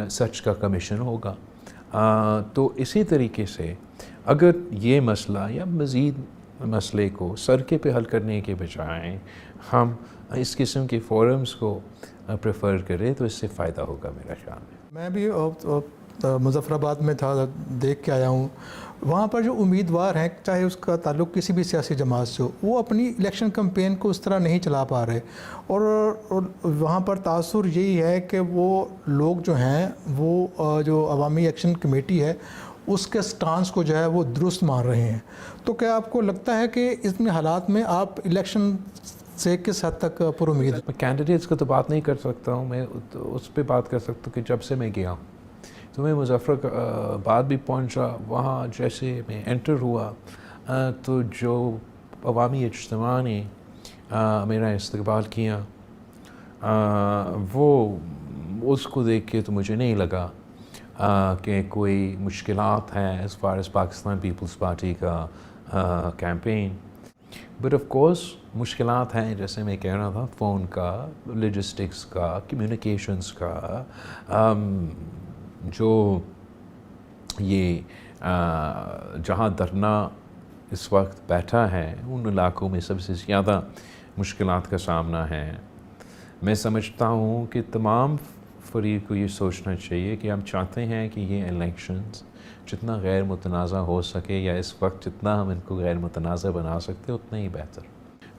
سچ کا کمیشن ہوگا. تو اسی طریقے سے اگر یہ مسئلہ یا مزید مسئلے کو سرکے پہ حل کرنے کے بجائے ہم اس قسم کے فورمز کو پریفر کریں, تو اس سے فائدہ ہوگا میرا خیال میں. میں بھی مظفر آباد میں تھا, دیکھ کے آیا ہوں. وہاں پر جو امیدوار ہیں, چاہے اس کا تعلق کسی بھی سیاسی جماعت سے ہو, وہ اپنی الیکشن کمپین کو اس طرح نہیں چلا پا رہے, اور وہاں پر تاثر یہی ہے کہ وہ لوگ جو ہیں, وہ جو عوامی ایکشن کمیٹی ہے, اس کے سٹانس کو جو ہے وہ درست مان رہے ہیں. تو کیا آپ کو لگتا ہے کہ اس میں حالات میں آپ الیکشن سے کس حد تک پر امید؟ میں کینڈیڈیٹس کا تو بات نہیں کر سکتا ہوں, میں اس پہ بات کر سکتا ہوں کہ جب سے میں گیا ہوں, تو میں مظفر آباد بھی پہنچا. وہاں جیسے میں انٹر ہوا, تو جو عوامی اجتماع نے میرا استقبال کیا, وہ اس کو دیکھ کے تو مجھے نہیں لگا کہ کوئی مشکلات ہیں as far as Pakistan Peoples Party کا کیمپین. بٹ آف کورس مشکلات ہیں, جیسے میں کہہ رہا تھا, فون کا, لاجسٹکس کا, کمیونیکیشنز کا. جو یہ جہاں دھرنا اس وقت بیٹھا ہے, ان علاقوں میں سب سے زیادہ مشکلات کا سامنا ہے. میں سمجھتا ہوں کہ تمام فریق کو یہ سوچنا چاہیے کہ ہم چاہتے ہیں کہ یہ الیکشنز جتنا غیر متنازع ہو سکے, یا اس وقت جتنا ہم ان کو غیر متنازع بنا سکتے اتنا ہی بہتر.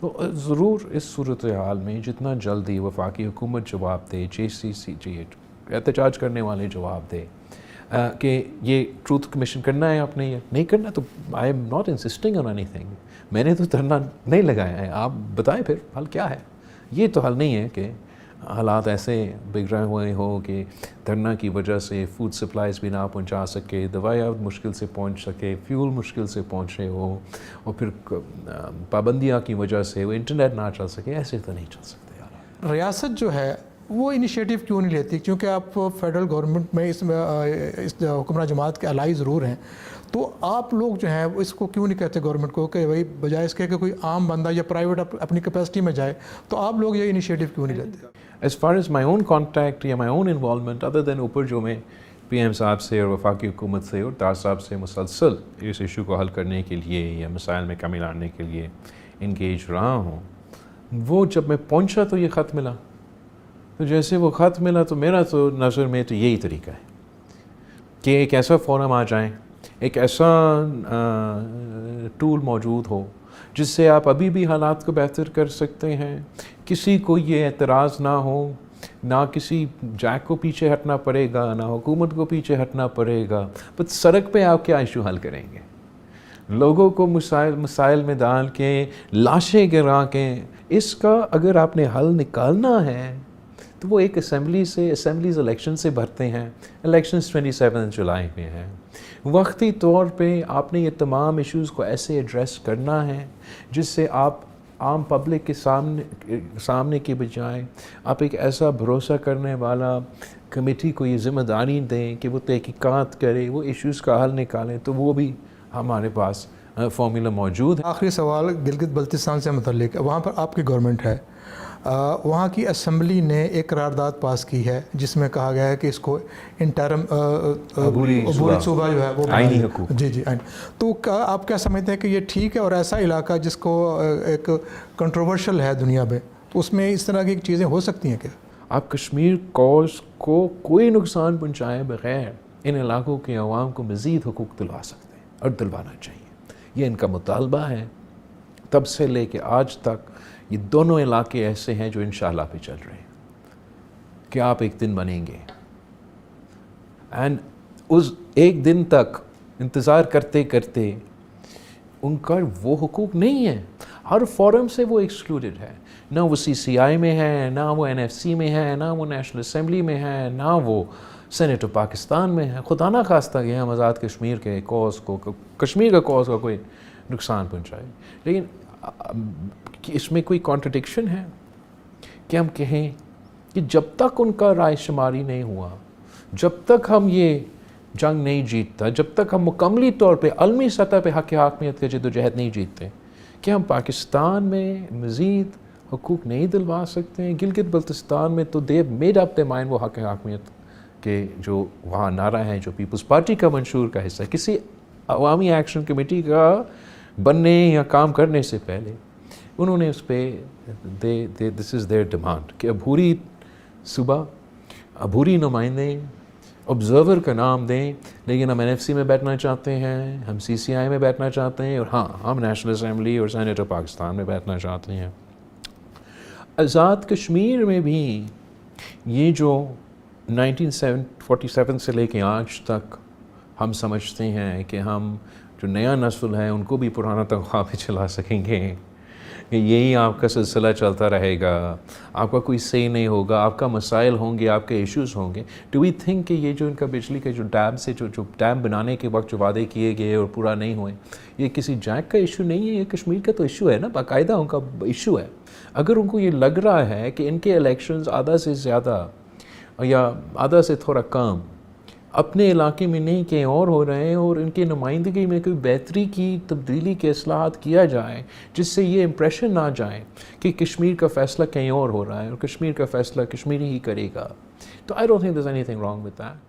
تو ضرور اس صورتحال میں جتنا جلدی وفاقی حکومت جواب دے, JCC احتجاج کرنے والے جواب دے کہ یہ ٹروتھ کمیشن کرنا ہے, آپ نے یہ نہیں کرنا, تو I am not insisting on anything. میں نے تو دھرنا نہیں لگایا ہے, آپ بتائیں پھر حل کیا ہے. یہ تو حل نہیں ہے کہ حالات ایسے بگڑے ہوئے ہو کہ دھرنا کی وجہ سے فوڈ سپلائز بھی نہ پہنچا سکے, دوائیاں مشکل سے پہنچ سکے, فیول مشکل سے پہنچ رہے ہو, اور پھر پابندیاں کی وجہ سے وہ انٹرنیٹ نہ چل سکے. ایسے تو نہیں چل سکتے. ریاست جو ہے وہ انیشیٹو کیوں نہیں لیتی؟ کیونکہ آپ فیڈرل گورنمنٹ میں اس حکمراں جماعت کے الائی ضرور ہیں، تو آپ لوگ جو ہیں اس کو کیوں نہیں کہتے گورنمنٹ کو کہ بھائی بجائے اس کے کہ کوئی عام بندہ یا پرائیویٹ اپنی کیپیسٹی میں جائے، تو آپ لوگ یہ انیشیٹو کیوں نہیں لیتے؟ As far as my own contact یا my own involvement other than اوپر جو میں پی ایم صاحب سے اور وفاقی حکومت سے اور طاہر صاحب سے مسلسل اس ایشو کو حل کرنے کے لیے یا مسائل میں کمی لانے کے لیے انگیج رہا ہوں، وہ جب میں پہنچا تو یہ خط ملا، تو جیسے وہ خط ملا تو میرا تو نظر میں تو یہی طریقہ ہے کہ ایک ایسا فورم آ جائیں، ایک ایسا ٹول موجود ہو جس سے آپ ابھی بھی حالات کو بہتر کر سکتے ہیں، کسی کو یہ اعتراض نہ ہو، نہ کسی جیک کو پیچھے ہٹنا پڑے گا، نہ حکومت کو پیچھے ہٹنا پڑے گا، بس سڑک پہ آپ کیا ایشو حل کریں گے؟ لوگوں کو مسائل میں ڈال کے لاشیں گرا کے اس کا اگر آپ نے حل نکالنا ہے تو وہ ایک اسمبلیز الیکشن سے بھرتے ہیں، الیکشنز 27 جولائی میں ہیں، وقتی طور پہ آپ نے یہ تمام ایشوز کو ایسے ایڈریس کرنا ہے جس سے آپ عام پبلک کے سامنے کے بجائے آپ ایک ایسا بھروسہ کرنے والا کمیٹی کو یہ ذمہ داری دیں کہ وہ تحقیقات کرے، وہ ایشوز کا حل نکالیں، تو وہ بھی ہمارے پاس فارمولا موجود ہے۔ آخری سوال گلگت بلتستان سے متعلق ہے، وہاں پر آپ کی گورنمنٹ ہے، وہاں کی اسمبلی نے ایک قرارداد پاس کی ہے جس میں کہا گیا ہے کہ اس کو انٹرم عبوری صوبہ جو ہے وہ آئینی حقوق، جی آئین، تو آپ کیا سمجھتے ہیں کہ یہ ٹھیک ہے؟ اور ایسا علاقہ جس کو ایک کنٹروورشل ہے دنیا میں، تو اس میں اس طرح کی چیزیں ہو سکتی ہیں کیا؟ آپ کشمیر کوز کو کوئی نقصان پہنچائے بغیر ان علاقوں کے عوام کو مزید حقوق دلوا سکتے ہیں اور دلوانا چاہیے، یہ ان کا مطالبہ ہے۔ تب سے لے کے آج تک یہ دونوں علاقے ایسے ہیں جو انشاءاللہ پہ چل رہے ہیں کہ آپ ایک دن بنیں گے، اینڈ اس ایک دن تک انتظار کرتے کرتے ان کا وہ حقوق نہیں ہے، ہر فورم سے وہ ایکسکلوڈڈ ہے، نہ وہ سی سی آئی میں ہے، نہ وہ این ایف سی میں ہے، نہ وہ نیشنل اسمبلی میں ہے، نہ وہ سینیٹ آف پاکستان میں ہے۔ خدا نہ خواستہ کہ ہم آزاد کشمیر کے کوز کو، کشمیر کا کوز کا کوئی نقصان پہنچائے، لیکن اس میں کوئی کانٹرڈکشن ہے کہ ہم کہیں کہ جب تک ان کا رائے شماری نہیں ہوا، جب تک ہم یہ جنگ نہیں جیتتا، جب تک ہم مکملی طور پہ عالمی سطح پہ حق حاکمیت کے جدوجہد نہیں جیتتے، کہ ہم پاکستان میں مزید حقوق نہیں دلوا سکتے ہیں۔ گلگت بلتستان میں تو دیو میڈ اپ دے مائنڈ وہ حق حاکمیت کے جو وہاں نعرہ ہیں، جو پیپلز پارٹی کا منشور کا حصہ ہے، کسی عوامی ایکشن کمیٹی کا بننے یا کام کرنے سے پہلے انہوں نے اس پہ دس از دیئر ڈیمانڈ کہ عبوری صوبہ، عبوری نمائندے، آبزرور کا نام دیں، لیکن ہم این ایف سی میں بیٹھنا چاہتے ہیں، ہم سی سی آئی میں بیٹھنا چاہتے ہیں، اور ہاں ہم نیشنل اسمبلی اور سینیٹ آف پاکستان میں بیٹھنا چاہتے ہیں۔ آزاد کشمیر میں بھی یہ جو 1947 سے لے کے آج تک ہم سمجھتے ہیں کہ ہم جو نیا نسل ہے ان کو بھی پرانا تنخواہ پہ چلا سکیں گے، کہ یہی آپ کا سلسلہ چلتا رہے گا، آپ کا کوئی صحیح نہیں ہوگا، آپ کا مسائل ہوں گے، آپ کے ایشوز ہوں گے۔ ڈو وی تھنک کہ یہ جو ان کا بجلی کے جو ڈیم سے جو ڈیم بنانے کے وقت جو وعدے کیے گئے اور پورا نہیں ہوئے، یہ کسی جیک کا ایشو نہیں ہے، یہ کشمیر کا تو ایشو ہے نا، باقاعدہ ان کا ایشو ہے۔ اگر ان کو یہ لگ رہا ہے کہ ان کے الیکشنز آدھا سے زیادہ یا آدھا سے تھوڑا کم اپنے علاقے میں نہیں کہیں اور ہو رہے ہیں، اور ان کی نمائندگی میں کوئی بہتری کی، تبدیلی کے اصلاحات کیا جائے جس سے یہ امپریشن نہ جائے کہ کشمیر کا فیصلہ کہیں اور ہو رہا ہے اور کشمیر کا فیصلہ کشمیری ہی کرے گا، تو I don't think there is any thing wrong with that.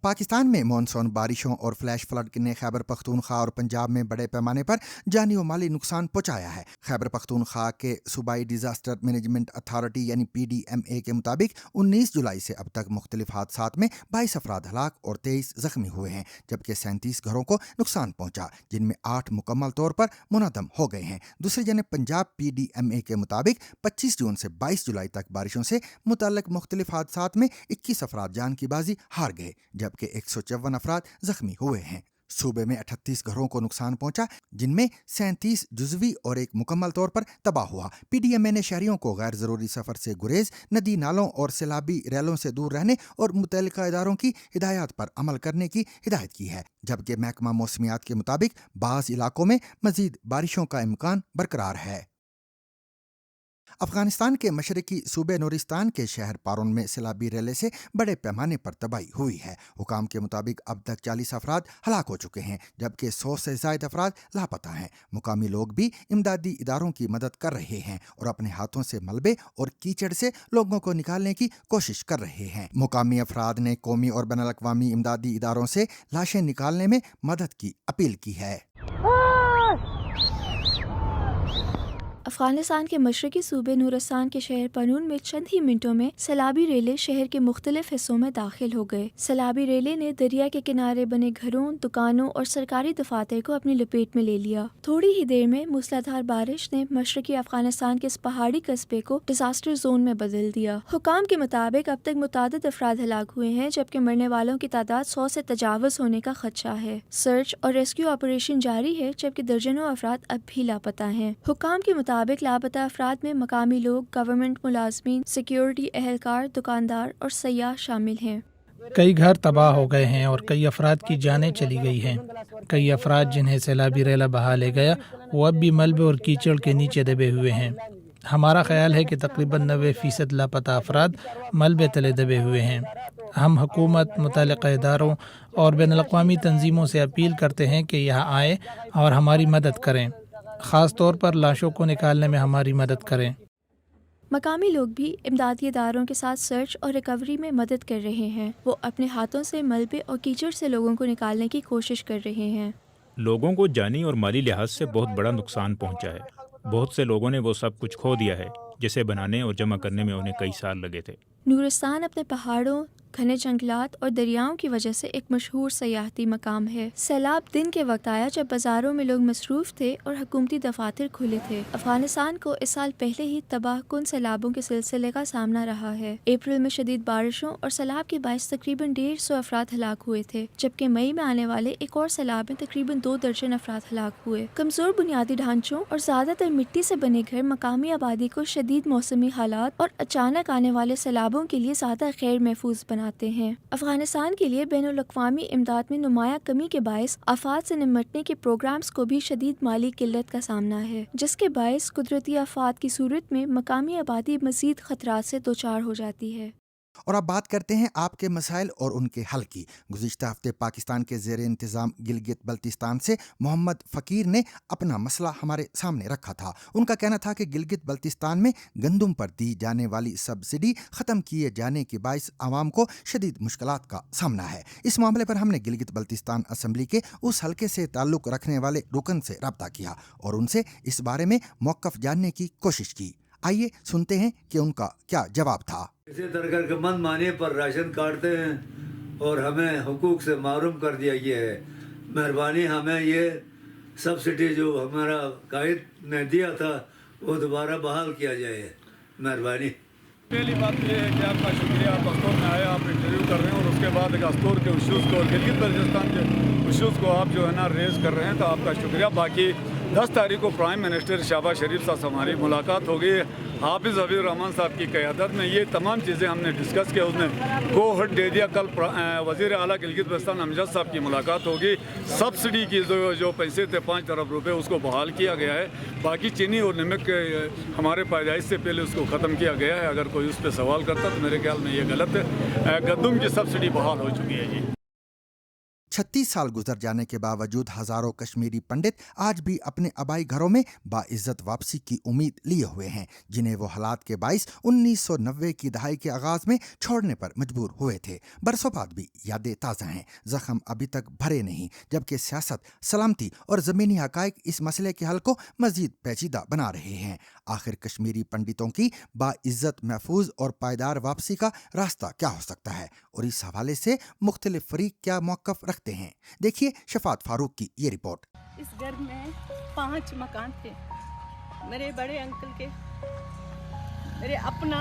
Pakistan میں مانسون بارشوں اور فلیش فلڈ نے خیبر پختونخوا اور پنجاب میں بڑے پیمانے پر جانی و مالی نقصان پہنچایا ہے۔ خیبر پختونخوا کے صوبائی ڈیزاسٹر مینجمنٹ اتھارٹی یعنی PDMA کے مطابق 19 جولائی سے اب تک مختلف حادثات میں 22 افراد ہلاک اور 23 زخمی ہوئے ہیں، جبکہ 37 گھروں کو نقصان پہنچا، جن میں 8 مکمل طور پر منہدم ہو گئے ہیں۔ دوسری جانب پنجاب PDMA کے مطابق 25 جون سے 22 جولائی تک بارشوں سے متعلق مختلف حادثات میں 21 افراد جان کی بازی ہار گئے، جبکہ 154 افراد زخمی ہوئے ہیں۔ صوبے میں 38 گھروں کو نقصان پہنچا، جن میں 37 جزوی اور 1 مکمل طور پر تباہ ہوا۔ PDMA نے شہریوں کو غیر ضروری سفر سے گریز، ندی نالوں اور سیلابی ریلوں سے دور رہنے اور متعلقہ اداروں کی ہدایات پر عمل کرنے کی ہدایت کی ہے، جبکہ محکمہ موسمیات کے مطابق بعض علاقوں میں مزید بارشوں کا امکان برقرار ہے۔ अफगानिस्तान के मशरकी सूबे नूरिस्तान के शहर पारून में सैलाबी रेले से बड़े पैमाने पर तबाही हुई है। हुकाम के मुताबिक अब तक 40 अफराद हलाक हो चुके हैं, जबकि 100 से ज्यादा अफराद लापता हैं। मुकामी लोग भी इमदादी इदारों की मदद कर रहे हैं और अपने हाथों से मलबे और कीचड़ से लोगों को निकालने की कोशिश कर रहे हैं। मुकामी अफराद ने कौमी और बैनुल अक़वामी इमदादी इदारों से लाशें निकालने में मदद की अपील की है। अफगानिस्तान के मशरकी सूबे नूरिस्तान के शहर पनून में चंद ही मिनटों में सैलाबी रेले शहर के मुख्तलिफ हिस्सों में दाखिल हो गए। सैलाबी रेले ने दरिया के किनारे बने घरों, दुकानों और सरकारी दफातर को अपनी लपेट में ले लिया। थोड़ी ही देर में मूसलाधार बारिश ने मशरकी अफगानिस्तान के इस पहाड़ी कस्बे को डिजास्टर जोन में बदल दिया। हुकाम के मुताबिक अब तक मुतादिद अफराद हलाक हुए हैं, जबकि मरने वालों की तादाद 100 से तजावुज होने का खदशा है। सर्च और रेस्क्यू ऑपरेशन जारी है, जबकि दर्जनों अफराद अब भी लापता हैं। हुकाम के मुताबिक लापता अफराद में मकामी लोग, गवर्नमेंट मुलाजमीन, सिक्योरिटी एहलकार, दुकानदार और सयाह शामिल हैं। कई घर तबाह हो गए हैं और कई अफराद की जानें चली गई हैं। कई अफराद जिन्हें सैलाबी रेला बहा ले गया वो अब भी मलबे और कीचड़ के नीचे दबे हुए हैं। हमारा ख्याल है कि तकरीबन 90% लापता अफराद मलबे तले दबे हुए हैं। हम हुकूमत, मुतल्लिक़ा इदारों और बैनुल अक़वामी तंजीमों से अपील करते हैं कि यहाँ आए और हमारी मदद करें, ख़ास तौर पर लाशों को निकालने में हमारी मदद करें। मकामी लोग भी इमदादी इदारों के साथ सर्च और रिकवरी में मदद कर रहे हैं। वो अपने हाथों से मलबे और कीचड़ से लोगों को निकालने की कोशिश कर रहे हैं। लोगों को जानी और माली लिहाज से बहुत बड़ा नुकसान पहुंचा है। बहुत से लोगों ने वो सब कुछ खो दिया है जिसे बनाने और जमा करने में उन्हें कई साल लगे थे। नूरिस्तान अपने पहाड़ों, घने जंगलात और दरियाओं की वजह से एक मशहूर सयाहती मकाम है। सैलाब दिन के वक्त आया जब बाजारों में लोग मसरूफ थे और हुकूमती दफातर खुले थे। अफगानिस्तान को इस साल पहले ही तबाहकुन सैलाबों के सिलसिले का सामना रहा है। अप्रैल में शदीद बारिशों और सैलाब के बायस तकरीबन 150 अफराद हलाक हुए थे, जबकि मई में आने वाले एक और सैलाब में तकरीबन 2 दर्जन अफराद हलाक हुए। कमजोर बुनियादी ढांचों और ज्यादातर मिट्टी से बने घर मकामी आबादी को शदीद मौसमी हालात और अचानक आने वाले सैलाबों के लिए ज्यादा गैर महफूज बनाते हैं। अफगानिस्तान के लिए बैनुल अक़वामी इमदाद में नुमाया कमी के बायस आफात से निपटने के प्रोग्राम्स को भी शदीद माली किल्लत का सामना है, जिसके बायस कुदरती आफात की सूरत में मकामी आबादी मजीद खतरात से दोचार हो जाती है। और अब बात करते हैं आपके मसाइल और उनके हल की। गुज़िश्ता हफ्ते पाकिस्तान के ज़ेर इंतज़ाम गिलगित बल्तिस्तान से मोहम्मद फ़कीर ने अपना मसला हमारे सामने रखा था। उनका कहना था कि गिलगित बल्तिस्तान में गंदम पर दी जाने वाली सब्सिडी ख़त्म किए जाने के बायस आवाम को शदीद मुश्किलात का सामना है। इस मामले पर हमने गिलगित बल्तिस्तान असम्बली के उस हल्के से ताल्लुक़ रखने वाले रुकन से रब्ता किया और उनसे इस बारे में मौक़िफ़ जानने की कोशिश की। आइए सुनते हैं कि उनका क्या जवाब था। इसी तरह के मन मानिए पर राशन काटते हैं और हमें हुकूक से महरूम कर दिया गया है। मेहरबानी हमें ये सब्सिडी जो हमारा कायद ने दिया था वो दोबारा बहाल किया जाए, मेहरबानी। पहली बात ये है कि आपका शुक्रिया, आप अस्तूर में आए, आप इंटरव्यू कर रहे हैं और उसके बाद एक अस्तूर के इशूज़ को और गिलगित बल्तिस्तान के इशूज़ को आप जो है ना रेज़ कर रहे हैं, तो आपका शुक्रिया। बाकी 10 तारीख को प्राइम मिनिस्टर शहबाज शरीफ साहब से हमारी मुलाकात होगी। हाफिज़ हबीब रहमान साहब की क़यादत में ये तमाम चीज़ें हमने डिस्कस किया, उसने गो हेड दे दिया। कल वज़ीर आला गिलगित बल्तिस्तान अमजद साहब की मुलाकात होगी। सब्सिडी की जो पैसे थे 5 अरब रुपये उसको बहाल किया गया है। बाकी चीनी और नमक हमारे पैदाइश से पहले उसको ख़त्म किया गया है। अगर कोई उस पर सवाल करता तो मेरे ख्याल में ये गलत है। गंदम की सब्सिडी बहाल हो चुकी है जी। 36 साल गुजर जाने के बावजूद हजारों कश्मीरी पंडित आज भी अपने आबाई घरों में बाइज्जत वापसी की उम्मीद लिए हुए हैं, जिन्हें वो हालात के बाइस 1990 की दहाई के आगाज में छोड़ने पर मजबूर हुए थे। बरसों बाद भी यादें ताज़ा हैं, जख्म अभी तक भरे नहीं, जबकि सियासत, सलामती और ज़मीनी हक़ाइक़ इस मसले के हल को मज़ीद पेचीदा बना रहे हैं। आखिर कश्मीरी पंडितों की बाइज्जत, महफूज और पायदार वापसी का रास्ता क्या हो सकता है और इस हवाले से मुख्तलिफ फरीक क्या मौक़िफ़ रखते हैं, देखिए शफात फारूक की ये रिपोर्ट। इस घर में 5 मकान थे, मेरे बड़े अंकल के, मेरे अपना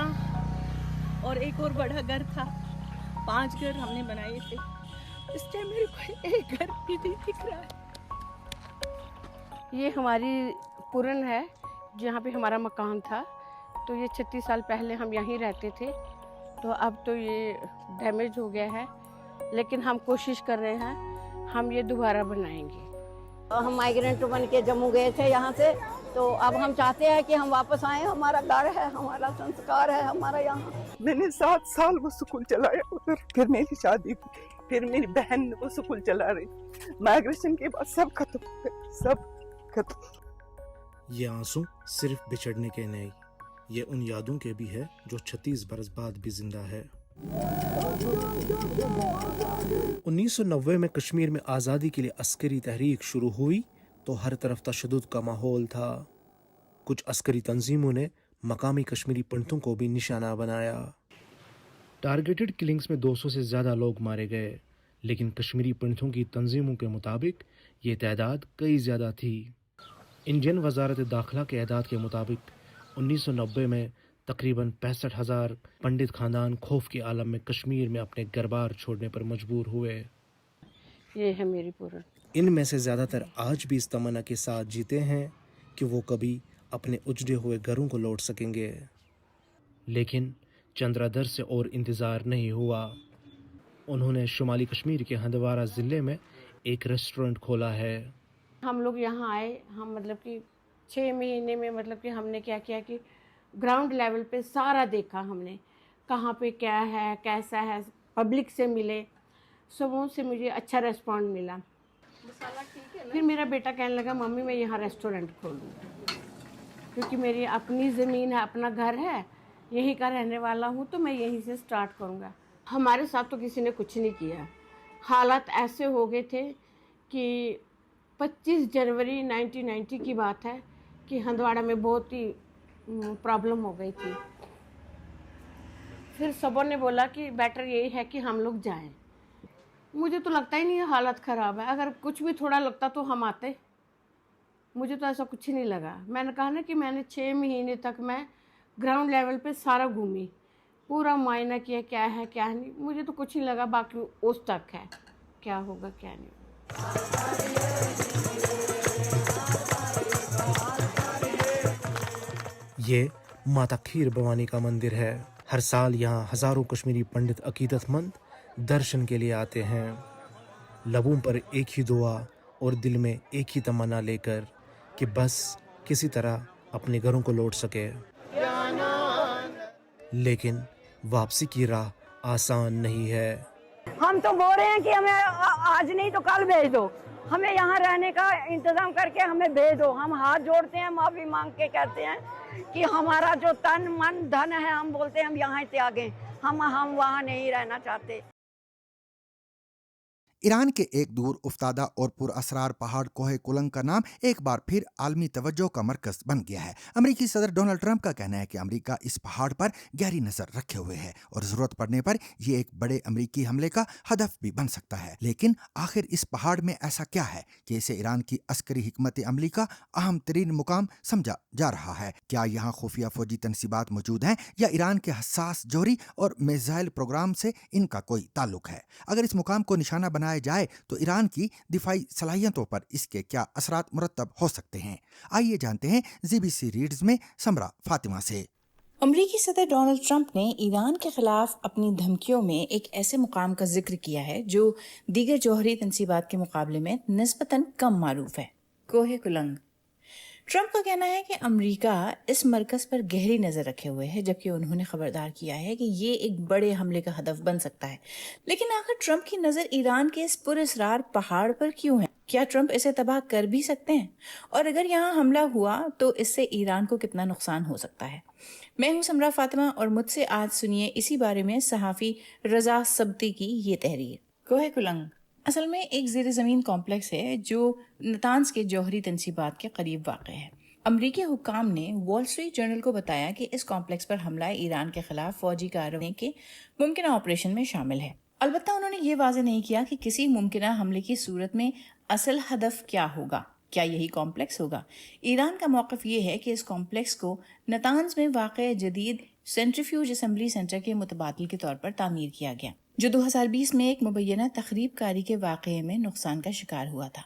और एक और बड़ा घर था। 5 घर हमने बनाए थे। इस टाइम मेरे को एक घर भी नहीं दिख रहा है। ये हमारी पुरन है जहाँ पे हमारा मकान था, तो ये 36 साल पहले हम यहीं रहते थे, तो अब तो ये डैमेज हो गया है, लेकिन हम कोशिश कर रहे हैं हम ये दोबारा बनाएंगे। हम माइग्रेंट बन के जम्मू गए थे यहाँ से, तो अब हम चाहते हैं कि हम वापस आएं। हमारा घर है, हमारा संस्कार है हमारा यहाँ। मैंने 7 साल वो स्कूल चलाया उधर, फिर मेरी शादी हुई, फिर मेरी बहन वो स्कूल चला रही। माइग्रेशन के बाद सब खत्म हो गया, सब खत्म। ये आंसू सिर्फ बिछड़ने के नहीं, ये उन यादों के भी है जो 36 बरस बाद भी जिंदा है। 1990 में कश्मीर में आज़ादी के लिए अस्करी तहरीक शुरू हुई तो हर तरफ तशद्दुद का माहौल था। कुछ अस्करी तंजीमों ने मकामी कश्मीरी पंडितों को भी निशाना बनाया। टारगेटेड किलिंग्स में 200 से ज़्यादा लोग मारे गए, लेकिन कश्मीरी पंडितों की तंजीमों के मुताबिक ये तादाद कई ज़्यादा थी। इंडियन वजारत दाखिला के एदाद के मुताबिक 1990 में तकरीबन 65,000 पंडित खानदान खौफ के आलम में कश्मीर में अपने घर बार छोड़ने पर मजबूर हुए। ये है मेरी पूरन। इनमें से ज़्यादातर आज भी इस तमन्ना के साथ जीते हैं कि वो कभी अपने उजड़े हुए घरों को लौट सकेंगे, लेकिन चंद्रादर से और इंतज़ार नहीं हुआ। उन्होंने शुमाली कश्मीर के हंदवारा ज़िले में एक रेस्टोरेंट खोला है। हम लोग यहाँ आए, हम मतलब कि 6 महीने में मतलब कि हमने क्या किया कि ग्राउंड लेवल पे सारा देखा हमने, कहाँ पे क्या है कैसा है, पब्लिक से मिले, सबों से मुझे अच्छा रिस्पॉन्ड मिला। फिर मेरा बेटा कहने लगा मम्मी मैं यहाँ रेस्टोरेंट खोलूँ, क्योंकि मेरी अपनी ज़मीन है, अपना घर है, यहीं का रहने वाला हूँ, तो मैं यहीं से स्टार्ट करूँगा। हमारे साथ तो किसी ने कुछ नहीं किया। हालात ऐसे हो गए थे कि 25 जनवरी 1990 की बात है कि हंदवाड़ा में बहुत ही प्रॉब्लम हो गई थी। फिर सबों ने बोला कि बेटर यही है कि हम लोग जाएं। मुझे तो लगता ही नहीं है हालत ख़राब है, अगर कुछ भी थोड़ा लगता तो हम आते। मुझे तो ऐसा कुछ नहीं लगा। मैंने कहा ना कि मैंने 6 महीने तक मैं ग्राउंड लेवल पे सारा घूमी, पूरा मुआयना किया क्या है क्या नहीं, मुझे तो कुछ नहीं लगा। बाकी उस तक है क्या होगा क्या नहीं। ये माता खीर भवानी का मंदिर है। हर साल यहाँ हजारों कश्मीरी पंडित अकीदतमंद दर्शन के लिए आते हैं, लबों पर एक ही दुआ और दिल में एक ही तमन्ना लेकर कि बस किसी तरह अपने घरों को लौट सके। लेकिन वापसी की राह आसान नहीं है। हम तो बोल रहे हैं कि हमें आज नहीं तो कल भेज दो, हमें यहाँ रहने का इंतजाम करके हमें भेज दो। हम हाथ जोड़ते हैं, माफी मांग के कहते हैं कि हमारा जो तन मन धन है, हम बोलते हैं हम यहाँ त्यागें, हम वहाँ नहीं रहना चाहते। ईरान के एक दूर उफ्तादा और पुरअसरार पहाड़ कोहे कुलंग का नाम एक बार फिर आलमी तवज्जो का मरकज बन गया है। अमेरिकी सदर डोनाल्ड ट्रंप का कहना है कि अमेरिका इस पहाड़ पर गहरी नजर रखे हुए है और जरूरत पड़ने पर यह एक बड़े अमेरिकी हमले का हदफ भी बन सकता है। लेकिन आखिर इस पहाड़ में ऐसा क्या है कि इसे ईरान की अस्करी हिकमत अमली का अहम तरीन मुकाम समझा जा रहा है? क्या यहाँ खुफिया फौजी तनसीबात मौजूद हैं या ईरान के हसास जोहरी और मिसाइल प्रोग्राम से इनका कोई ताल्लुक है? अगर इस मुकाम को निशाना बनाया जाए तो ईरान की दिफाई सलाहियतों पर इसके क्या असरात मुरत्तब हो सकते हैं? आइए जानते हैं जीबीसी रीड्स में समरा फातिमा से। अमरीकी सदर डोनाल्ड ट्रंप ने ईरान के खिलाफ अपनी धमकियों में एक ऐसे मुकाम का जिक्र किया है जो दीगर जौहरी तनसीबात के मुकाबले में निस्बतन कम मारूफ है, कोहे कुलंग। ट्रंप का कहना है कि अमेरिका इस मरकज पर गहरी नजर रखे हुए है, जबकि उन्होंने खबरदार किया है कि ये एक बड़े हमले का हदफ बन सकता है। लेकिन आखिर ट्रंप की नजर ईरान के इस पुरअसरार पहाड़ पर क्यों है? क्या ट्रंप इसे तबाह कर भी सकते हैं? और अगर यहाँ हमला हुआ तो इससे ईरान को कितना नुकसान हो सकता है? मैं हूँ समरा फातिमा और मुझसे आज सुनिए इसी बारे में सहाफ़ी रजा सब्ती की ये तहरीर। कोहे कुलंग असल में एक ज़ेर ज़मीन कॉम्प्लेक्स है जो नतान्स के जौहरी तनसीबात के करीब वाक़ है। अमरीकी हुक्काम ने वॉल स्ट्रीट जर्नल को बताया कि इस कॉम्प्लेक्स पर हमला ईरान के खिलाफ फौजी कार्रवाई के मुमकिन ऑपरेशन में शामिल है। अलबत्ता उन्होंने ये वाज़ेह नहीं किया कि किसी मुमकिन हमले की सूरत में असल हदफ क्या होगा, क्या यही कॉम्प्लेक्स होगा। ईरान का मौक़िफ़ ये है कि इस कॉम्प्लेक्स को नतान्स में वाक़ जदीद सेंट्रीफ्यूज असम्बली सेंटर के मुतबादिल के तौर पर तामीर किया गया, जो 2020 में एक मुबैना तखरीब कारी के वाक़े में नुकसान का शिकार हुआ था।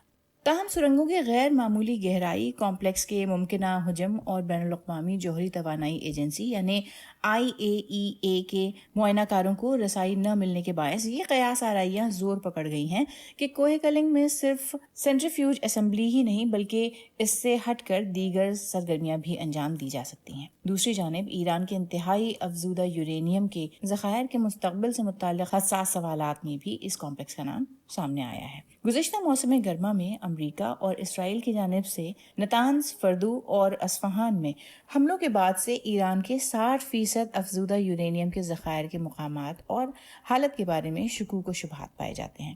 تاہم سرنگوں کے غیر معمولی گہرائی، کمپلیکس کے ممکنہ حجم اور بین الاقوامی جوہری توانائی ایجنسی یعنی IAEA کے معائنہ کاروں کو رسائی نہ ملنے کے باعث یہ قیاس آرائیاں زور پکڑ گئی ہیں کہ کوہ کلنگ میں صرف سینٹریفیوج اسمبلی ہی نہیں بلکہ اس سے ہٹ کر دیگر سرگرمیاں بھی انجام دی جا سکتی ہیں۔ دوسری جانب ایران کے انتہائی افزودہ یورینیم کے ذخائر کے مستقبل سے متعلق حساس سوالات میں بھی اس کمپلیکس کا نام سامنے آیا ہے۔ گزشتہ موسم گرما میں امریکہ اور اسرائیل کی جانب سے نتانز، فردو اور اصفہان میں حملوں کے بعد سے ایران کے 60% افزودہ یورینیم کے ذخائر کے مقامات اور حالت کے بارے میں شکوک و شبہات پائے جاتے ہیں۔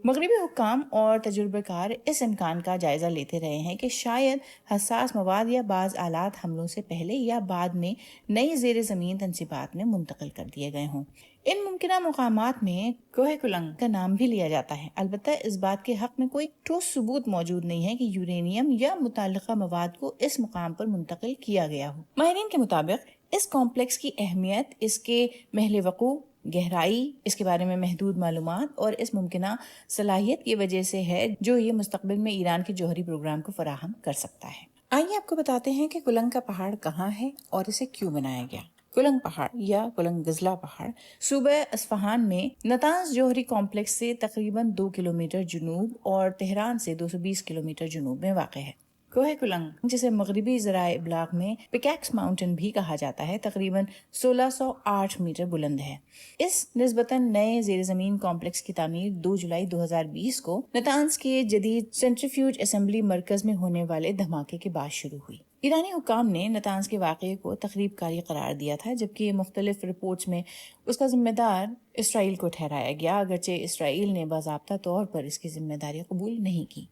مغربی حکام اور تجربہ کار اس امکان کا جائزہ لیتے رہے ہیں کہ شاید حساس مواد یا بعض آلات حملوں سے پہلے یا بعد میں نئی زیر زمین تنصیبات میں منتقل کر دیے گئے ہوں۔ ان ممکنہ مقامات میں کوہ کلنگ کا نام بھی لیا جاتا ہے، البتہ اس بات کے حق میں کوئی ٹھوس ثبوت موجود نہیں ہے کہ یورینیم یا متعلقہ مواد کو اس مقام پر منتقل کیا گیا ہو۔ ماہرین کے مطابق اس کمپلیکس کی اہمیت اس کے محل وقوع، گہرائی، اس کے بارے میں محدود معلومات اور اس ممکنہ صلاحیت کی وجہ سے ہے جو یہ مستقبل میں ایران کے جوہری پروگرام کو فراہم کر سکتا ہے۔ آئیے آپ کو بتاتے ہیں کہ کلنگ کا پہاڑ کہاں ہے اور اسے کیوں بنایا گیا۔ کلنگ پہاڑ یا کلنگ گزلا پہاڑ صوبہ اصفہان میں نتانز جوہری کمپلیکس سے تقریباً 2 کلومیٹر جنوب اور تہران سے 220 کلومیٹر جنوب میں واقع ہے۔ کوہ کلنگ، جسے مغربی ذرائع ابلاغ میں پکیکس ماؤنٹین بھی کہا جاتا ہے، تقریباً 1608 میٹر بلند ہے۔ اس نسبتاً نئے زیر زمین کمپلیکس کی تعمیر 2 جولائی 2020 کو نتانز کے جدید سینٹریفیوج اسمبلی مرکز میں ہونے والے دھماکے کے بعد شروع ہوئی۔ ایرانی حکام نے نتانز کے واقعے کو تخریب کاری قرار دیا تھا، جبکہ مختلف رپورٹس میں اس کا ذمہ دار اسرائیل کو ٹھہرایا گیا، اگرچہ اسرائیل نے باضابطہ طور پر اس کی ذمہ داری قبول نہیں کی۔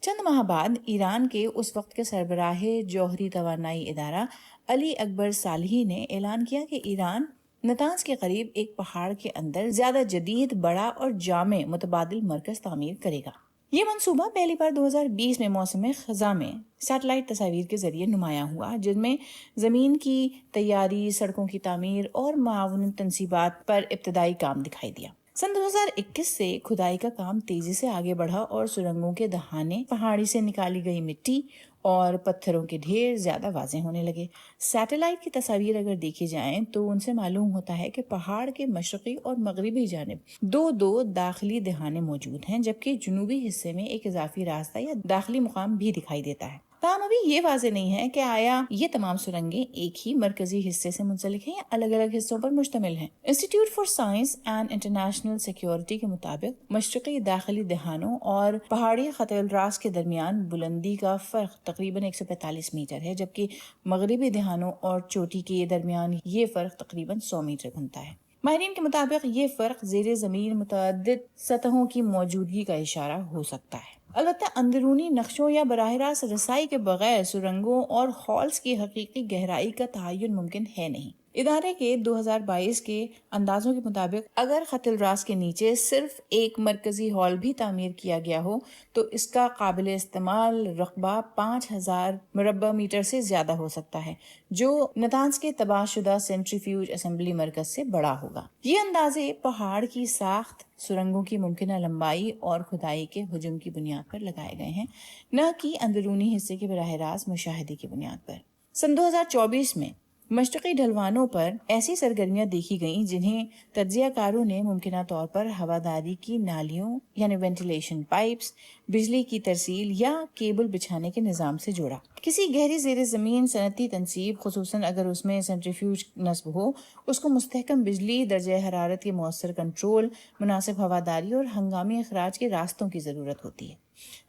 چند ماہ بعد ایران کے اس وقت کے سربراہ جوہری توانائی ادارہ علی اکبر صالحی نے اعلان کیا کہ ایران نتانز کے قریب ایک پہاڑ کے اندر زیادہ جدید، بڑا اور جامع متبادل مرکز تعمیر کرے گا۔ یہ منصوبہ پہلی بار 2020 میں موسم خزاں میں سیٹلائٹ تصاویر کے ذریعے نمایاں ہوا، جن میں زمین کی تیاری، سڑکوں کی تعمیر اور معاون تنصیبات پر ابتدائی کام دکھائی دیا۔ سن 2021 سے کھدائی کا کام تیزی سے آگے بڑھا اور سرنگوں کے دہانے، پہاڑی سے نکالی گئی مٹی اور پتھروں کے ڈھیر زیادہ واضح ہونے لگے۔ سیٹلائٹ کی تصاویر اگر دیکھی جائیں تو ان سے معلوم ہوتا ہے کہ پہاڑ کے مشرقی اور مغربی جانب دو داخلی دہانے موجود ہیں، جبکہ جنوبی حصے میں ایک اضافی راستہ یا داخلی مقام بھی دکھائی دیتا ہے۔ تاہم ابھی یہ واضح نہیں ہے کہ آیا یہ تمام سرنگیں ایک ہی مرکزی حصے سے منسلک ہیں یا الگ الگ حصوں پر مشتمل ہیں۔ Institute for science and international security کے مطابق مشرقی داخلی دہانوں اور پہاڑی خط الراس کے درمیان بلندی کا فرق تقریباً 145 میٹر ہے، جبکہ مغربی دہانوں اور چوٹی کے درمیان یہ فرق تقریباً 100 میٹر بنتا ہے۔ ماہرین کے مطابق یہ فرق زیر زمین متعدد سطحوں کی موجودگی کا اشارہ ہو سکتا ہے۔ البتہ اندرونی نقشوں یا براہ راست رسائی کے بغیر سرنگوں اور ہالز کی حقیقی گہرائی کا تعین ممکن ہے نہیں۔ ادارے کے 2022 کے اندازوں کے مطابق اگر خط الراس کے نیچے صرف ایک مرکزی ہال بھی تعمیر کیا گیا ہو تو اس کا قابل استعمال رقبہ 5000 مربع میٹر سے زیادہ ہو سکتا ہے، جو نتانز کے تباہ شدہ سینٹریفیوج اسمبلی مرکز سے بڑا ہوگا۔ یہ اندازے پہاڑ کی ساخت، سرنگوں کی ممکنہ لمبائی اور کھدائی کے حجم کی بنیاد پر لگائے گئے ہیں، نہ کہ اندرونی حصے کے براہ راست مشاہدے کی بنیاد پر۔ سن 2024 میں مشرقی ڈھلوانوں پر ایسی سرگرمیاں دیکھی گئیں جنہیں تجزیہ کاروں نے ممکنہ طور پر ہواداری کی نالیوں یعنی وینٹیلیشن پائپس، بجلی کی ترسیل یا کیبل بچھانے کے نظام سے جوڑا۔ کسی گہری زیر زمین صنعتی تنصیب، خصوصاً اگر اس میں سینٹریفیوج نصب ہو، اس کو مستحکم بجلی، درجہ حرارت کے مؤثر کنٹرول، مناسب ہواداری اور ہنگامی اخراج کے راستوں کی ضرورت ہوتی ہے۔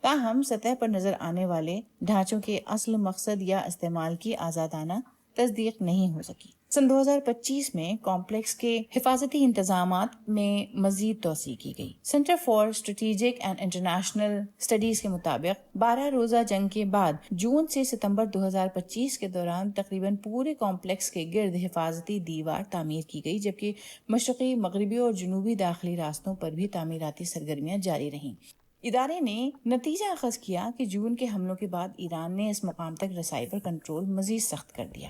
تاہم سطح پر نظر آنے والے ڈھانچوں کے اصل مقصد یا استعمال کی آزادانہ تصدیق نہیں ہو سکی۔ سن 2025 میں کمپلیکس کے حفاظتی انتظامات میں مزید توسیع کی گئی۔ Centre for strategic and international studies کے مطابق 12 روزہ جنگ کے بعد جون سے ستمبر 2025 کے دوران تقریباً پورے کمپلیکس کے گرد حفاظتی دیوار تعمیر کی گئی، جبکہ مشرقی، مغربی اور جنوبی داخلی راستوں پر بھی تعمیراتی سرگرمیاں جاری رہیں۔ ادارے نے نتیجہ اخذ کیا کہ جون کے حملوں کے بعد ایران نے اس مقام تک رسائی پر کنٹرول مزید سخت کر دیا۔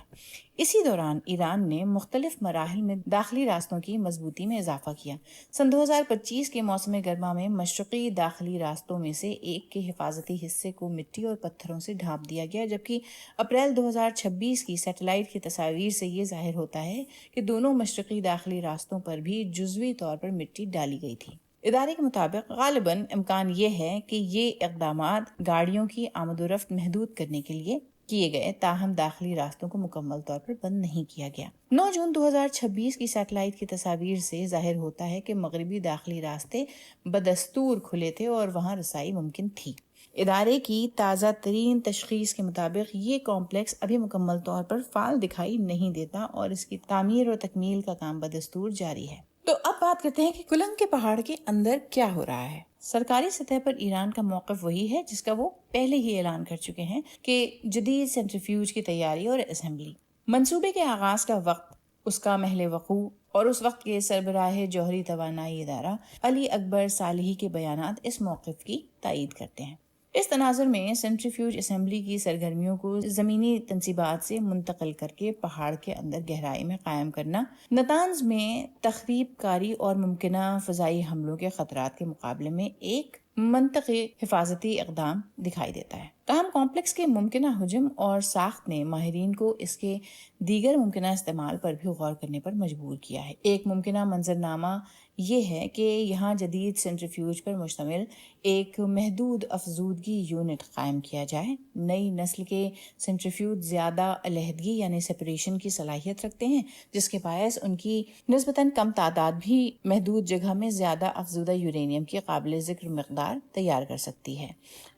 اسی دوران ایران نے مختلف مراحل میں داخلی راستوں کی مضبوطی میں اضافہ کیا۔ سن 2025 کے موسم گرما میں مشرقی داخلی راستوں میں سے ایک کے حفاظتی حصے کو مٹی اور پتھروں سے ڈھانپ دیا گیا، جبکہ اپریل 2026 کی سیٹلائٹ کی تصاویر سے یہ ظاہر ہوتا ہے کہ دونوں مشرقی داخلی راستوں پر بھی جزوی طور پر مٹی ڈالی گئی تھی۔ ادارے کے مطابق غالباً امکان یہ ہے کہ یہ اقدامات گاڑیوں کی آمد و رفت محدود کرنے کے لیے کیے گئے، تاہم داخلی راستوں کو مکمل طور پر بند نہیں کیا گیا۔ 9 جون 2026 کی سیٹلائٹ کی تصاویر سے ظاہر ہوتا ہے کہ مغربی داخلی راستے بدستور کھلے تھے اور وہاں رسائی ممکن تھی۔ ادارے کی تازہ ترین تشخیص کے مطابق یہ کمپلیکس ابھی مکمل طور پر فعال دکھائی نہیں دیتا اور اس کی تعمیر اور تکمیل کا کام بدستور جاری ہے۔ تو اب بات کرتے ہیں کہ کلنگ کے پہاڑ کے اندر کیا ہو رہا ہے۔ سرکاری سطح پر ایران کا موقف وہی ہے جس کا وہ پہلے ہی اعلان کر چکے ہیں کہ جدید سینٹریفیوج کی تیاری اور اسمبلی۔ منصوبے کے آغاز کا وقت، اس کا محل وقوع اور اس وقت کے سربراہ جوہری توانائی ادارہ علی اکبر صالحی کے بیانات اس موقف کی تائید کرتے ہیں۔ اس تناظر میں سینٹریفیوج اسمبلی کی سرگرمیوں کو زمینی تنصیبات سے منتقل کر کے پہاڑ کے اندر گہرائی میں قائم کرنا، نتانز میں تخریب کاری اور ممکنہ فضائی حملوں کے خطرات کے مقابلے میں ایک منطقی حفاظتی اقدام دکھائی دیتا ہے۔ تاہم کمپلیکس کے ممکنہ حجم اور ساخت نے ماہرین کو اس کے دیگر ممکنہ استعمال پر بھی غور کرنے پر مجبور کیا ہے۔ ایک ممکنہ منظرنامہ یہ ہے کہ یہاں جدید سینٹریفیوج پر مشتمل ایک محدود افزودگی یونٹ قائم کیا جائے۔ نئی نسل کے سینٹریفیوج زیادہ علیحدگی یعنی سیپریشن کی صلاحیت رکھتے ہیں، جس کے باعث ان کی نسبتاً کم تعداد بھی محدود جگہ میں زیادہ افزودہ یورینیم کی قابل ذکر مقدار تیار کر سکتی ہے۔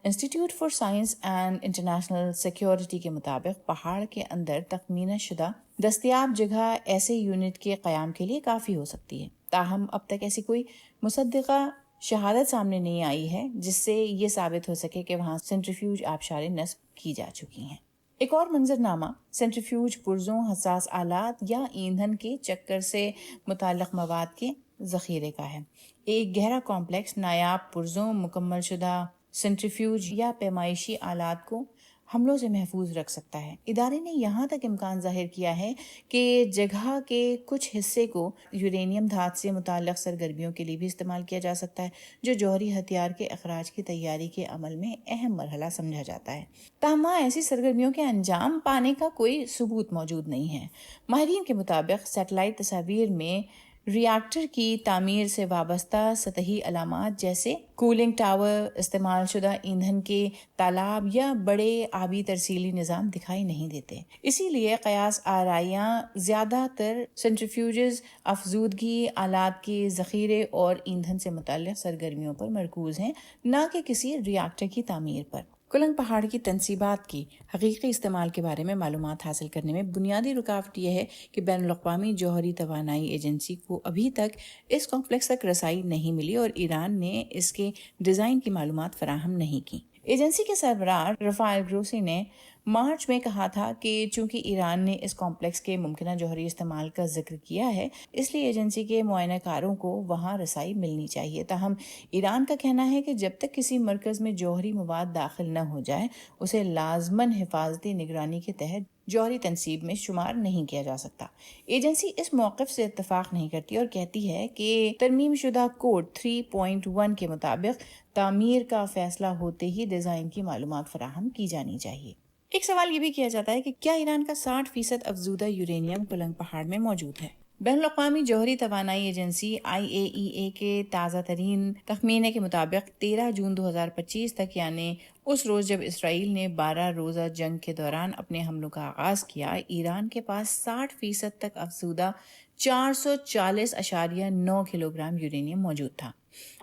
Institute for science and international security کے مطابق پہاڑ کے اندر تخمینہ شدہ دستیاب جگہ ایسے یونٹ کے قیام کے لیے کافی ہو سکتی ہے، تاہم اب تک ایسی کوئی مصدقہ شہادت سامنے نہیں آئی ہے جس سے یہ ثابت ہو سکے کہ وہاں سینٹریفیوج آبشار نصب کی جا چکی ہیں۔ ایک اور منظرنامہ سینٹریفیوج پرزوں، حساس آلات یا ایندھن کے چکر سے متعلق مواد کے ذخیرے کا ہے۔ ایک گہرا کمپلیکس نایاب پرزوں، مکمل شدہ سینٹریفیوج یا پیمائشی آلات کو حملوں سے محفوظ رکھ سکتا ہے۔ ادارے نے یہاں تک امکان ظاہر کیا ہے کہ جگہ کے کچھ حصے کو یورینیم دھات سے متعلق سرگرمیوں کے لیے بھی استعمال کیا جا سکتا ہے، جو جوہری ہتھیار کے اخراج کی تیاری کے عمل میں اہم مرحلہ سمجھا جاتا ہے۔ تاہم وہاں ایسی سرگرمیوں کے انجام پانے کا کوئی ثبوت موجود نہیں ہے۔ ماہرین کے مطابق سیٹلائٹ تصاویر میں ری ایکٹر کی تعمیر سے وابستہ سطحی علامات جیسے کولنگ ٹاور، استعمال شدہ ایندھن کے تالاب یا بڑے آبی ترسیلی نظام دکھائی نہیں دیتے۔ اسی لیے قیاس آرائیاں زیادہ تر سینٹریفیوجز، افزودگی آلات کے ذخیرے اور ایندھن سے متعلق سرگرمیوں پر مرکوز ہیں، نہ کہ کسی ری ایکٹر کی تعمیر پر۔ کلنگ پہاڑ کی تنصیبات کی حقیقی استعمال کے بارے میں معلومات حاصل کرنے میں بنیادی رکاوٹ یہ ہے کہ بین الاقوامی جوہری توانائی ایجنسی کو ابھی تک اس کمپلیکس تک رسائی نہیں ملی اور ایران نے اس کے ڈیزائن کی معلومات فراہم نہیں کی۔ ایجنسی کے سربراہ رفائل گروسی نے مارچ میں کہا تھا کہ چونکہ ایران نے اس کمپلیکس کے ممکنہ جوہری استعمال کا ذکر کیا ہے، اس لیے ایجنسی کے معائنہ کاروں کو وہاں رسائی ملنی چاہیے۔ تاہم ایران کا کہنا ہے کہ جب تک کسی مرکز میں جوہری مواد داخل نہ ہو جائے، اسے لازماً حفاظتی نگرانی کے تحت جوہری تنصیب میں شمار نہیں کیا جا سکتا۔ ایجنسی اس موقف سے اتفاق نہیں کرتی اور کہتی ہے کہ ترمیم شدہ کوڈ 3.1 کے مطابق تعمیر کا فیصلہ ہوتے ہی ڈیزائن کی معلومات فراہم کی جانی چاہیے۔ ایک سوال یہ بھی کیا جاتا ہے کہ کیا ایران کا 60% افزودہ یورینیم کلنگ پہاڑ میں موجود ہے؟ بین الاقوامی جوہری توانائی ایجنسی IAEA کے تازہ ترین تخمینے کے مطابق 13 جون 2025 تک، یعنی اس روز جب اسرائیل نے 12 روزہ جنگ کے دوران اپنے حملوں کا آغاز کیا، ایران کے پاس 60% تک افزودہ 440.9 کلو گرام یورینیم موجود تھا۔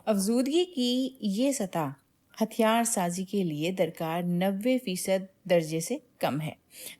افزودگی کی یہ سطح ہتھیار سازی کے لیے درکار 90% درجے سے کم ہے،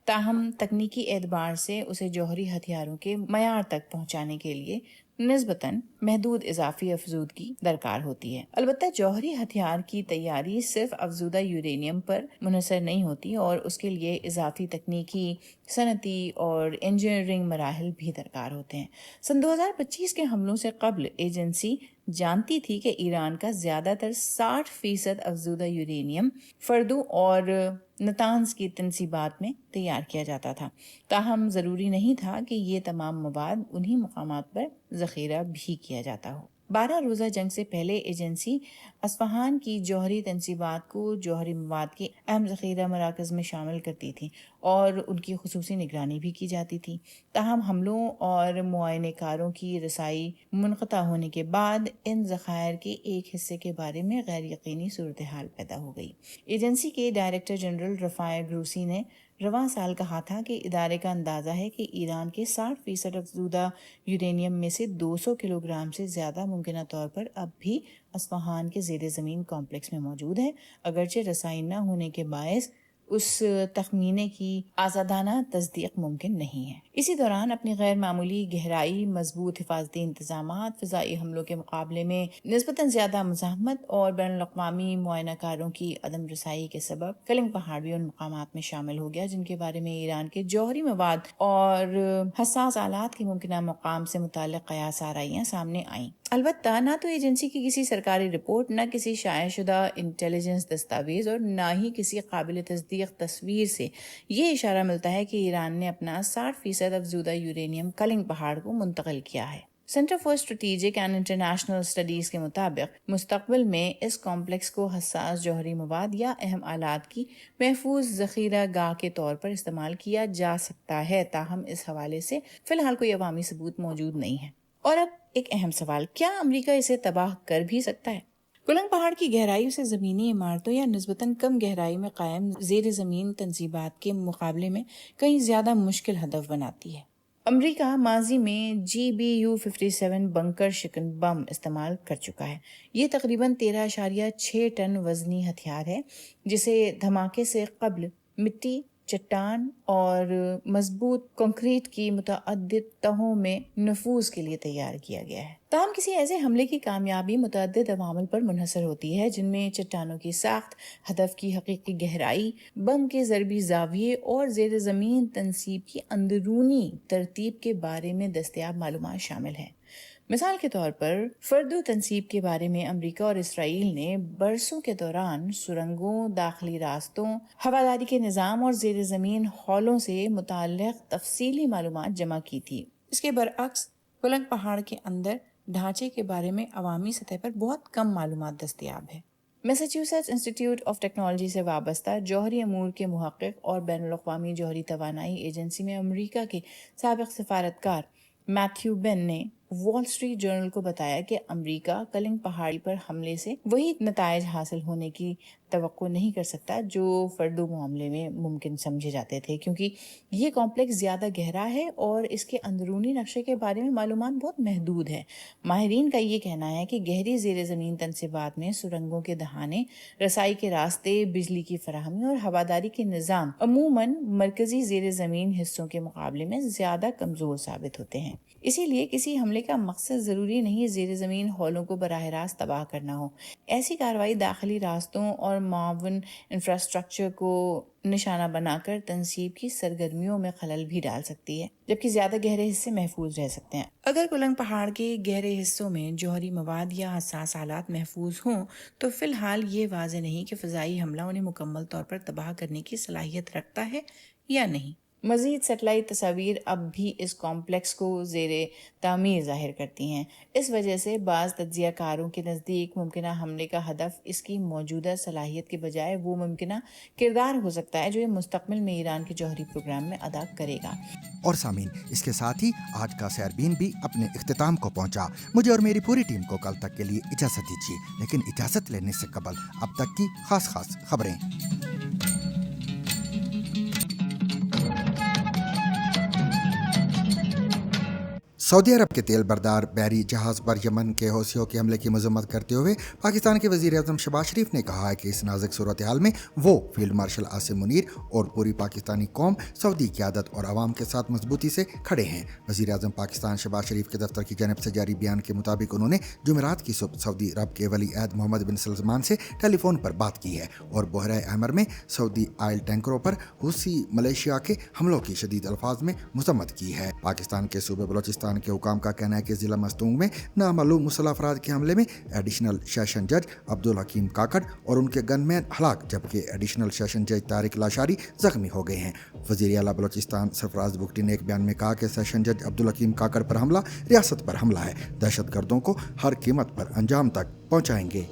تاہم تکنیکی اعتبار سے اسے جوہری ہتھیاروں کے معیار تک پہنچانے کے لیے نسبتاً محدود اضافی افزودگی درکار ہوتی ہے۔ البتہ جوہری ہتھیار کی تیاری صرف افزودہ یورینیم پر منحصر نہیں ہوتی اور اس کے لیے اضافی تکنیکی، صنعتی اور انجینئرنگ مراحل بھی درکار ہوتے ہیں۔ سن 2025 کے حملوں سے قبل ایجنسی जानती थी कि ईरान का ज़्यादातर 60% अफजूदा यूरेनियम फर्दों और नतान्स की तनसीबात में तैयार किया जाता था। ताहम ज़रूरी नहीं था कि ये तमाम मवाद उन्हीं मुकामात पर ज़ख़ीरा भी किया जाता हो। 12 रोज़ा जंग से पहले एजेंसी अस्फ़हान की जौहरी तनसीबात को जौहरी मवाद के अहम ज़ख़ीरा मराकज़ में शामिल करती थी और उनकी खुसूसी निगरानी भी की जाती थी। ताहम हमलों और मुआयनेकारों की रसाई मुनक़ता होने के बाद इन ज़ख़ायर के एक हिस्से के बारे में गैर यकीनी सूरत हाल पैदा हो गई। एजेंसी के डायरेक्टर जनरल रफ़ाए ग्रूसी ने रवां साल कहा था कि इदारे का अंदाज़ा है कि ईरान के 60% अफजूदा यूरेनियम में से 200 किलोग्राम से ज़्यादा मुमकिन तौर पर अब भी अस्फ़हान के ज़ेर ज़मीन कॉम्प्लेक्स में मौजूद है, अगरचे रसाई न होने के बायस उस तखमीने की आज़ादाना तस्दीक मुमकिन नहीं है। इसी दौरान अपनी गैर मामूली गहराई, मजबूत हिफाजती इंतजामात, फ़िज़ाई हमलों के मुकाबले में निस्बतन ज़्यादा मुज़ाहमत और बैनुल-अक़वामी मुआयनाकारों की अदम रसाई के सबब कलिंग पहाड़ भी उन मकामात में शामिल हो गया जिनके बारे में ईरान के जौहरी मवाद और हसास आलात के मुमकिना मकाम से मुताल्लिक़ क़यास आराइयाँ सामने आईं। अलबत्ता ना तो एजेंसी की किसी सरकारी रिपोर्ट, न किसी शायदशुदा इंटेलिजेंस दस्तावेज और ना ही किसी काबिल तस्दीक तस्वीर से ये इशारा मिलता है कि ईरान ने अपना 60% अफजूदा यूरेनियम कलिंग पहाड़ को मुंतकिल किया है। Centre for strategic and international studies के मुताबिक मुस्तकबिल में इस कॉम्प्लेक्स को हसास जौहरी मवाद या अहम आलात की महफूज ज़ख़ीरा गाह के तौर पर इस्तेमाल किया जा सकता है। ताहम इस हवाले से फ़िलहाल कोई अवामी सबूत मौजूद नहीं है। और अब एक अहम सवाल, क्या अमेरिका इसे तबाह कर भी सकता है? कुलंग पहाड़ की गहराई उसे ज़मीनी इमारतों या निस्बतन कम गहराई में कायम ज़ेर ज़मीन तनसीबात के मुकाबले में कहीं ज़्यादा मुश्किल हदफ बनाती है। अमेरिका माजी में GBU-57 बंकर शिकन बम इस्तेमाल कर चुका है। ये तकरीबन 13.6 टन वज़नी हथियार है जिसे धमाके से कबल मिट्टी, चट्टान और मजबूत कंक्रीट की मुतअद्दिद तहों में नफूज के लिए तैयार किया गया है। ताहम किसी ऐसे हमले की कामयाबी मुतअद्दिद अवामिल पर मुनहसर होती है जिनमें चट्टानों की साख्त, हदफ की हकीकी गहराई, बम के ज़रबी ज़ाविये और ज़ेर ज़मीन तनसीब की अंदरूनी तरतीब के बारे में दस्तयाब मालूमात शामिल है। मिसाल के तौर पर फर्दो तनसीब के बारे में अमेरिका और इसराइल ने बरसों के दौरान सुरंगों, दाखिली रास्तों, हवादारी के निज़ाम और ज़ेर ज़मीन हॉलों से मुताल्लिक़ तफसीली मालूमात जमा की थी। इसके बरअक्स कुलंग पहाड़ के अंदर ढांचे के बारे में अवामी सतह पर बहुत कम मालूमात दस्तयाब है। मैसाचुसेट्स इंस्टीट्यूट ऑफ टेक्नोलॉजी से वाबस्ता जौहरी अमूर के मुहक्किक और बैनुल-अक़वामी जौहरी तवानाई एजेंसी में अमेरिका के साबिक़ सफारतकार मैथ्यू बेन ने वॉल स्ट्रीट जर्नल को बताया कि अमेरिका कलिंग पहाड़ी पर हमले से वही नताइज हासिल होने की तवक्को नहीं कर सकता जो फर्दो मामले में मुमकिन समझे जाते थे, क्योंकि ये कॉम्प्लेक्स ज़्यादा गहरा है और इसके अंदरूनी नक्शे के बारे में मालूमात बहुत महदूद है। माहिरीन का ये कहना है कि गहरी ज़ेर ज़मीन तनसीबात में सुरंगों के दहाने, रसाई के रास्ते, बिजली की फराहमी और हवादारी के निज़ाम अमूमन मरकज़ी ज़ेर ज़मीन हिस्सों के मुकाबले में ज़्यादा कमज़ोर साबित होते हैं। इसीलिए किसी हमले का मकसद ज़रूरी नहीं ज़ेर ज़मीन हॉलों को बराह रास्त तबाह करना हो। ऐसी कार्रवाई दाखिली रास्तों और मावन इंफ्रास्ट्रक्चर को निशाना बनाकर तनसीब की सरगर्मियों में खलल भी डाल सकती है, जबकि ज़्यादा गहरे हिस्से महफूज रह सकते हैं। अगर कुलंग पहाड़ के गहरे हिस्सों में जौहरी मवाद या हसास हालात महफूज हों तो फ़िलहाल ये वाज़ेह नहीं कि फ़िज़ाई हमला उन्हें मुकम्मल तौर पर तबाह करने की सलाहियत रखता है या नहीं। मज़ीद सेटेलाइट तस्वीर अब भी इस कॉम्प्लेक्स को ज़ेरे तामीर ज़ाहिर करती हैं। इस वजह से बाज़ तज्ज़ियाकारों के नज़दीक मुमकिना हमले का हदफ इसकी मौजूदा सलाहियत के बजाय वो मुमकिना किरदार हो सकता है जो ये मुस्तक़बिल में ईरान के जौहरी प्रोग्राम में अदा करेगा। और सामीन, इसके साथ ही आज का सैरबीन भी अपने इख्तिताम को पहुंचा। मुझे और मेरी पूरी टीम को कल तक के लिए इजाज़त दीजिए, लेकिन इजाज़त लेने से कबल अब तक की खास खबरें। सऊदी अरब के तेल बरदार बहरी जहाज़ पर यमन के हौसियों के हमले की मजम्मत करते हुए पाकिस्तान के वज़ीर आज़म शहबाज शरीफ ने कहा है कि इस नाजुक सूरत हाल में वो फील्ड मार्शल आसिम मुनीर और पूरी पाकिस्तानी कौम सऊदी क़यादत और आवाम के साथ मजबूती से खड़े हैं। वज़ीर आज़म पाकिस्तान शहबाज शरीफ के दफ्तर की जानिब से जारी बयान के मुताबिक उन्होंने जुमेरात की सुबह सऊदी अरब के वली अहद मोहम्मद बिन सलमान से टेलीफोन पर बात की है और बहरा अहमर में सऊदी आयल टैंकरों पर हुसी मलेशिया के हमलों की शदीद अल्फाज में मजम्मत की है। पाकिस्तान के सूबे बलोचिस्तान बलोचिस्तान के हुकाम का कहना है कि ज़िला मस्तूंग में नामालूम मुसल्लह अफराद के हमले में एडिशनल सेशन जज अब्दुल हकीम काकड़ और उनके गनमैन हलाक, जबकि एडिशनल सेशन जज तारिक लाशारी जख्मी हो गए हैं। वज़ीर आला बलोचिस्तान सरफराज बुगटी ने एक बयान में कहा कि सेशन जज अब्दुल हकीम काकड़ पर हमला रियासत पर हमला है, दहशत गर्दों को हर कीमत पर अंजाम तक पहुँचाएंगे।